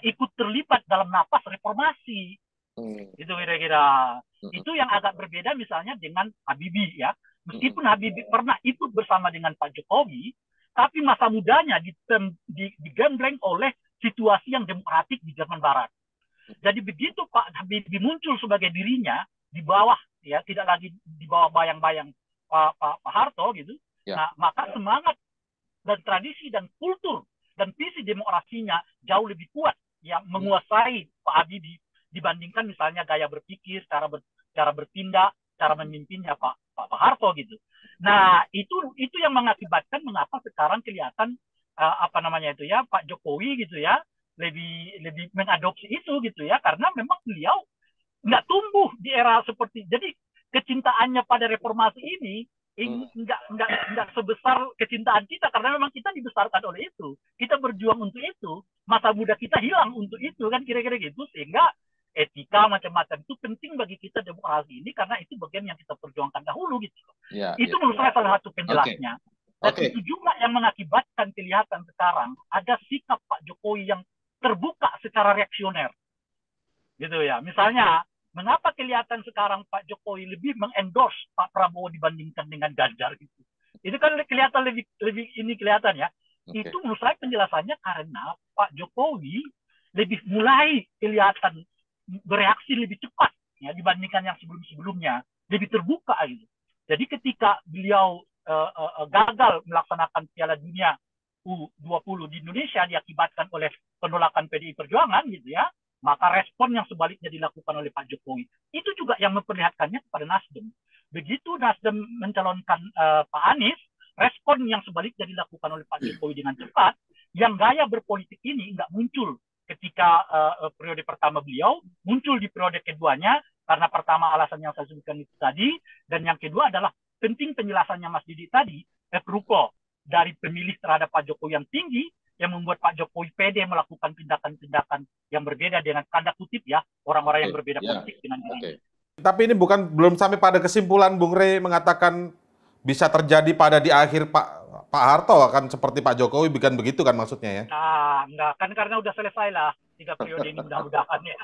ikut terlibat dalam napas reformasi. Itu kira-kira. Itu yang agak berbeda misalnya dengan Habibie ya. Meskipun Habibie pernah ikut bersama dengan Pak Jokowi, tapi masa mudanya digembleng oleh situasi yang demokratik di Jerman Barat. Jadi begitu Pak Habibie muncul sebagai dirinya di bawah, ya tidak lagi di bawah bayang-bayang Pak Harto gitu. Nah, maka semangat dan tradisi dan kultur dan visi demokrasinya jauh lebih kuat yang menguasai Pak Habibie dibandingkan misalnya gaya berpikir, cara bertindak, cara memimpinnya Pak Harto gitu. Nah, itu yang mengakibatkan mengapa sekarang kelihatan Pak Jokowi gitu ya lebih mengadopsi itu gitu ya, karena memang beliau nggak tumbuh di era seperti, jadi kecintaannya pada reformasi ini nggak sebesar kecintaan kita karena memang kita dibesarkan oleh itu, kita berjuang untuk itu, masa muda kita hilang untuk itu kan kira-kira gitu, sehingga etika macam-macam itu penting bagi kita demokrasi ini karena itu bagian yang kita perjuangkan dahulu gitu. Itu menurut saya salah satu penjelasnya. Dan itu juga yang mengakibatkan kelihatan sekarang ada sikap Pak Jokowi yang terbuka secara reaksioner. Gitu ya. Misalnya, mengapa kelihatan sekarang Pak Jokowi lebih mengendorse Pak Prabowo dibandingkan dengan Ganjar gitu. Itu kan kelihatan lebih ini kelihatan ya. Itu menurut saya penjelasannya karena Pak Jokowi lebih mulai kelihatan bereaksi lebih cepat ya dibandingkan yang sebelum-sebelumnya, lebih terbuka gitu. Jadi ketika beliau gagal melaksanakan Piala Dunia U20 di Indonesia diakibatkan oleh penolakan PDI Perjuangan gitu ya, maka respon yang sebaliknya dilakukan oleh Pak Jokowi itu juga yang memperlihatkannya kepada Nasdem. Begitu Nasdem mencalonkan Pak Anies, respon yang sebaliknya dilakukan oleh Pak Jokowi dengan cepat, yang gaya berpolitik ini nggak muncul ketika periode pertama beliau, muncul di periode keduanya, karena pertama alasan yang saya sebutkan itu tadi, dan yang kedua adalah penting penjelasannya Mas Didi tadi, approval dari pemilih terhadap Pak Jokowi yang tinggi, yang membuat Pak Jokowi pede melakukan tindakan-tindakan yang berbeda dengan tanda kutip ya, orang-orang yang berbeda politik dengan dirinya. Tapi ini belum sampai pada kesimpulan Bung Rey mengatakan bisa terjadi pada di akhir Pak Harto akan seperti Pak Jokowi, bukan begitu kan maksudnya ya? Nah, enggak, kan karena udah selesai lah 3 periode ini mudah-mudahan ya.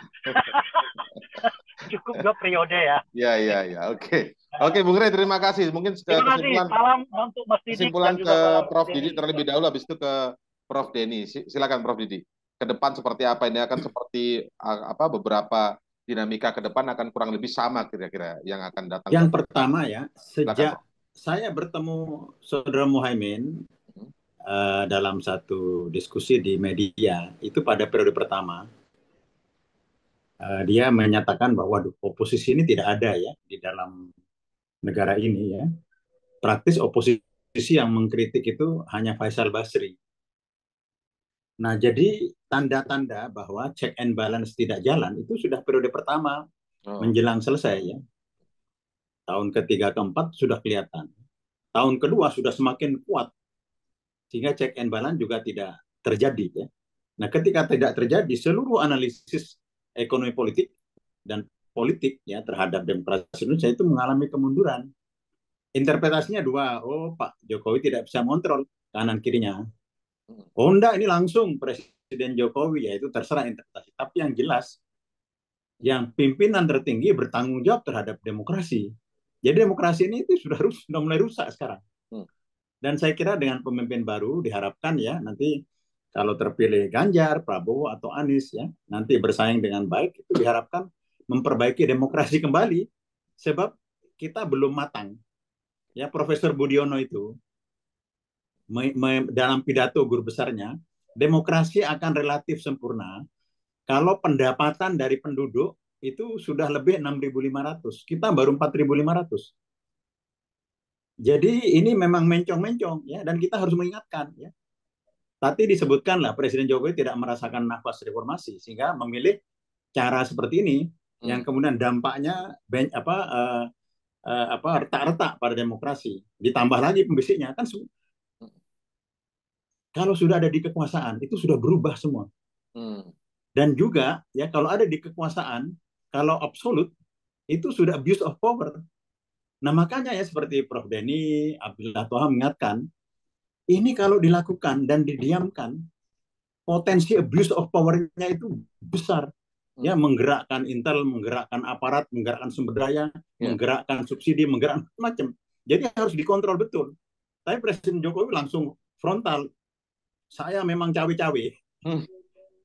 Cukup 2 periode ya. Ya, oke. Oke, Bung Rey, terima kasih. Mungkin kesimpulan, salam untuk Mas Didi kesimpulan dan ke juga Prof. Didi terlebih dahulu, habis itu ke Prof. Denny. Silakan Prof. Didi. Ke depan seperti apa? Ini akan seperti apa, beberapa dinamika ke depan akan kurang lebih sama kira-kira yang akan datang. Yang pertama ya, sejak saya bertemu Saudara Muhaimin dalam satu diskusi di media, itu pada periode pertama, dia menyatakan bahwa oposisi ini tidak ada ya di dalam negara ini ya. Praktis oposisi yang mengkritik itu hanya Faisal Basri. Nah, jadi tanda-tanda bahwa check and balance tidak jalan itu sudah periode pertama menjelang selesai ya. Tahun ketiga, keempat sudah kelihatan. Tahun kedua sudah semakin kuat. Sehingga check and balance juga tidak terjadi ya. Nah, ketika tidak terjadi, seluruh analisis ekonomi politik dan politik ya terhadap demokrasi Indonesia itu mengalami kemunduran. Interpretasinya dua, Pak Jokowi tidak bisa mengontrol kanan kirinya. Enggak, ini langsung Presiden Jokowi, yaitu terserah interpretasi. Tapi yang jelas, yang pimpinan tertinggi bertanggung jawab terhadap demokrasi. Jadi demokrasi ini itu sudah mulai rusak sekarang. Dan saya kira dengan pemimpin baru diharapkan ya nanti kalau terpilih Ganjar, Prabowo atau Anies ya nanti bersaing dengan baik, itu diharapkan memperbaiki demokrasi kembali. Sebab kita belum matang. Ya, Profesor Budiono itu dalam pidato guru besarnya, demokrasi akan relatif sempurna kalau pendapatan dari penduduk itu sudah lebih 6.500. Kita baru 4.500. Jadi ini memang mencong-mencong ya, dan kita harus mengingatkan ya. Tadi disebutkanlah Presiden Jokowi tidak merasakan nafas reformasi sehingga memilih cara seperti ini yang kemudian dampaknya retak-retak pada demokrasi. Ditambah lagi pembisiknya kan kalau sudah ada di kekuasaan itu sudah berubah semua. Dan juga ya kalau ada di kekuasaan, kalau absolut itu sudah abuse of power. Nah makanya ya seperti Prof. Denny, Abdullah Toha mengingatkan, ini kalau dilakukan dan didiamkan, potensi abuse of power-nya itu besar. Ya menggerakkan intel, menggerakkan aparat, menggerakkan sumber daya, menggerakkan subsidi, menggerakkan macam. Jadi harus dikontrol betul. Tapi Presiden Jokowi langsung frontal. Saya memang cawe-cawe.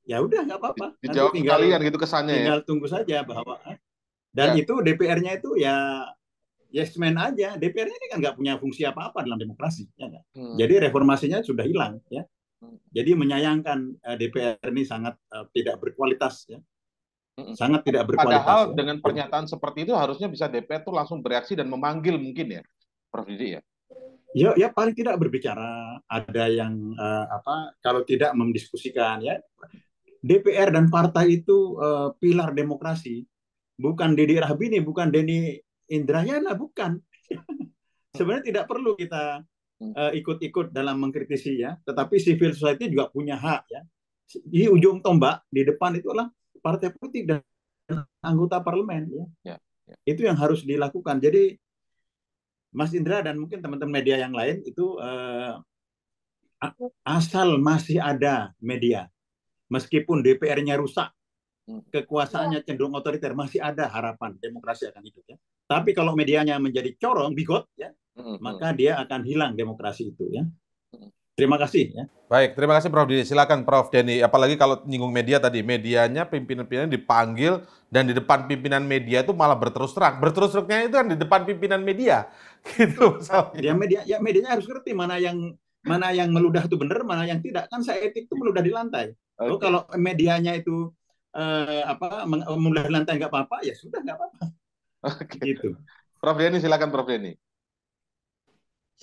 Ya udah nggak apa-apa. Dijawab kalian gitu kesannya tinggal tunggu saja bahwa dan itu DPR-nya itu ya yes man aja. DPR-nya ini kan nggak punya fungsi apa-apa dalam demokrasi. Ya, jadi reformasinya sudah hilang. Ya. Jadi menyayangkan DPR ini sangat tidak berkualitas. Ya. Sangat tidak berkualitas. Padahal dengan pernyataan seperti itu harusnya bisa DPR tuh langsung bereaksi dan memanggil mungkin ya, Prof. Didi ya. Ya paling tidak berbicara. Ada yang kalau tidak mendiskusikan ya. DPR dan partai itu pilar demokrasi. Bukan Didi Rahbini, bukan Denny Indrayana, bukan. Sebenarnya tidak perlu kita ikut-ikut dalam mengkritisi ya, tetapi civil society juga punya hak ya. Di ujung tombak di depan itu adalah partai politik dan anggota parlemen ya. Itu yang harus dilakukan. Jadi Mas Indra dan mungkin teman-teman media yang lain itu asal masih ada media, meskipun DPR-nya rusak, kekuasaannya cenderung otoriter, masih ada harapan demokrasi akan hidup ya. Tapi kalau medianya menjadi corong, bigot ya, maka dia akan hilang demokrasi itu ya. Terima kasih ya. Baik, terima kasih Prof. Didi. Silakan Prof. Denny. Apalagi kalau nyinggung media tadi, medianya pimpinan-pimpinan dipanggil dan di depan pimpinan media itu malah berterus terang. Berterus terangnya itu kan di depan pimpinan media. Gitu misalnya. Medianya harus ngerti mana yang meludah itu benar, mana yang tidak. Kan saya etik itu meludah di lantai. Okay. Kalau medianya itu meludah di lantai nggak apa-apa, ya sudah nggak apa-apa. Okay. Gitu. Prof. Denny, silakan Prof. Denny.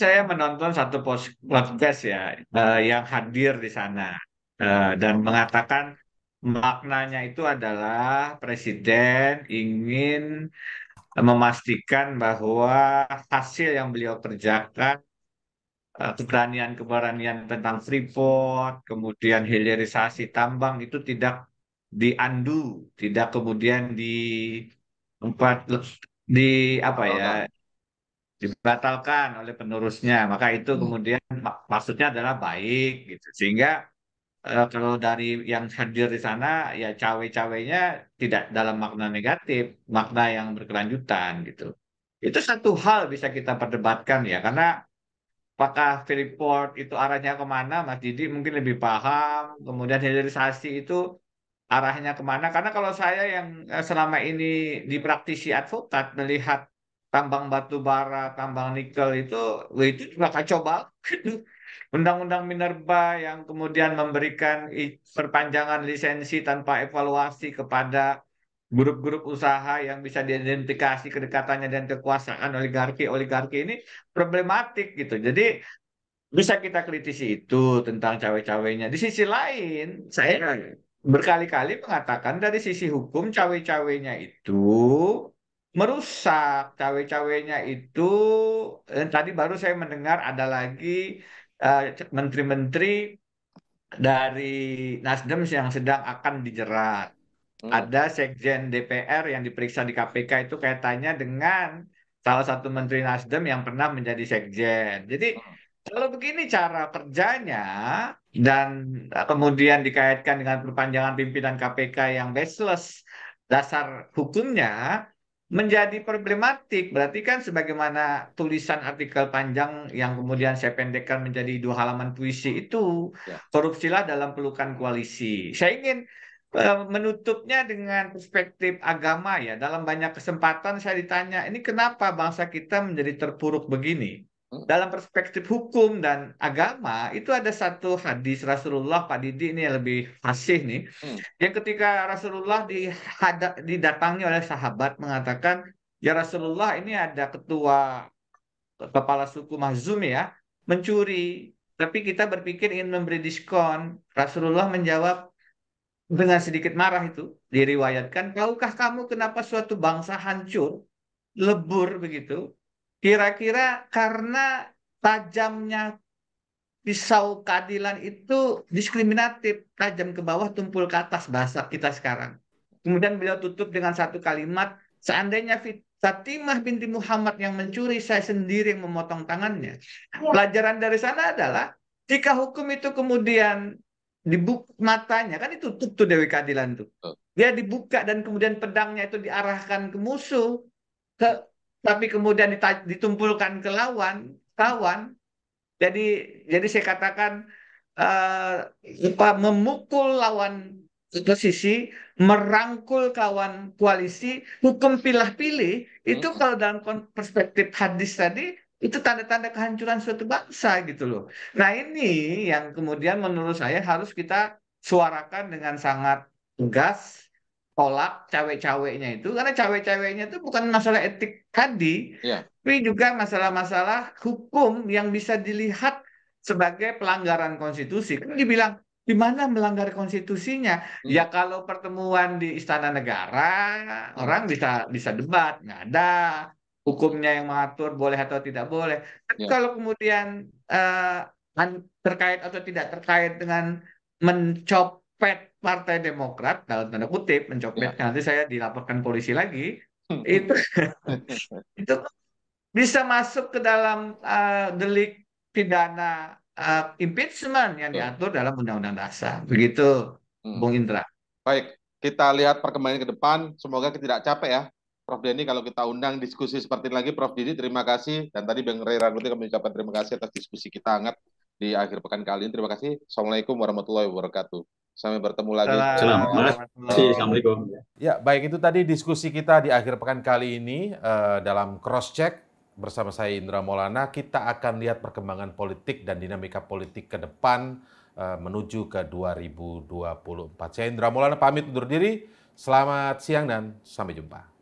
saya menonton satu podcast ya yang hadir di sana dan mengatakan maknanya itu adalah presiden ingin memastikan bahwa hasil yang beliau kerjakan, keberanian-keberanian tentang Freeport, kemudian hilirisasi tambang itu tidak diandu, tidak kemudian empat di apa ya dibatalkan oleh penerusnya. Maka itu kemudian maksudnya adalah baik gitu. Sehingga kalau dari yang hadir di sana ya cawe-cawenya tidak dalam makna negatif, makna yang berkelanjutan gitu. Itu satu hal bisa kita perdebatkan ya, karena apakah Freeport itu arahnya kemana, Mas Didi mungkin lebih paham. Kemudian hilirisasi itu arahnya kemana? Karena kalau saya yang selama ini di praktisi advokat melihat tambang batu bara, tambang nikel itu, wah, itu juga kacau banget. Undang-undang Minerba yang kemudian memberikan perpanjangan lisensi tanpa evaluasi kepada grup-grup usaha yang bisa diidentifikasi kedekatannya dan kekuasaan oligarki ini problematik gitu. Jadi bisa kita kritisi itu tentang cawe-cawenya. Di sisi lain, saya berkali-kali mengatakan dari sisi hukum cawe-cawenya itu merusak. Cawe-cawenya itu tadi baru saya mendengar ada lagi menteri-menteri dari Nasdem yang sedang akan dijerat. Ada sekjen DPR yang diperiksa di KPK itu kaitannya dengan salah satu menteri Nasdem yang pernah menjadi sekjen. Jadi kalau begini cara kerjanya dan kemudian dikaitkan dengan perpanjangan pimpinan KPK yang baseless, dasar hukumnya menjadi problematik. Berarti kan sebagaimana tulisan artikel panjang yang kemudian saya pendekkan menjadi 2 halaman puisi itu, korupsilah dalam pelukan koalisi. Saya ingin menutupnya dengan perspektif agama ya. Dalam banyak kesempatan saya ditanya, ini kenapa bangsa kita menjadi terpuruk begini? Dalam perspektif hukum dan agama, itu ada satu hadis Rasulullah, Pak Didi ini yang lebih fasih nih, yang ketika Rasulullah didatangi oleh sahabat mengatakan, ya Rasulullah ini ada ketua kepala suku Makhzum ya, mencuri, tapi kita berpikir ingin memberi diskon. Rasulullah menjawab dengan sedikit marah itu, diriwayatkan, tahukah kamu kenapa suatu bangsa hancur, lebur begitu? Kira-kira karena tajamnya pisau keadilan itu diskriminatif, tajam ke bawah, tumpul ke atas, bahasa kita sekarang. Kemudian beliau tutup dengan satu kalimat, seandainya Fatimah binti Muhammad yang mencuri, saya sendiri yang memotong tangannya. Pelajaran dari sana adalah, jika hukum itu kemudian dibuka matanya, kan itu tutup Dewi Keadilan tuh. Dia dibuka dan kemudian pedangnya itu diarahkan ke musuh, tapi kemudian ditumpulkan ke kawan. Jadi saya katakan memukul lawan posisi, merangkul kawan koalisi, hukum pilih-pilih, itu kalau dalam perspektif hadis tadi, itu tanda-tanda kehancuran suatu bangsa gitu loh. Nah ini yang kemudian menurut saya harus kita suarakan dengan sangat tegas, tolak cawe-cawenya itu, karena cawe-cawenya itu bukan masalah etik tadi, tapi juga masalah-masalah hukum yang bisa dilihat sebagai pelanggaran konstitusi. Kan dibilang, di mana melanggar konstitusinya? Ya kalau pertemuan di Istana Negara, orang bisa debat, nggak ada hukumnya yang mengatur boleh atau tidak boleh. Tapi kalau kemudian terkait atau tidak terkait dengan mencopet Partai Demokrat, dalam tanda kutip mencopet, nanti saya dilaporkan polisi lagi, itu bisa masuk ke dalam delik pidana impeachment yang diatur dalam Undang-Undang Dasar. Begitu, Bung Indra. Baik, kita lihat perkembangan ke depan. Semoga kita tidak capek ya, Prof Denny, kalau kita undang diskusi seperti ini lagi. Prof Didi, terima kasih. Dan tadi Bang Ray Rangkuti kami ucapkan terima kasih atas diskusi kita hangat di akhir pekan kali ini. Terima kasih. Assalamualaikum warahmatullahi wabarakatuh. Sampai bertemu lagi. Assalamualaikum. Ya, baik, itu tadi diskusi kita di akhir pekan kali ini dalam cross check bersama saya Indra Maulana. Kita akan lihat perkembangan politik dan dinamika politik ke depan menuju ke 2024. Saya Indra Maulana pamit undur diri. Selamat siang dan sampai jumpa.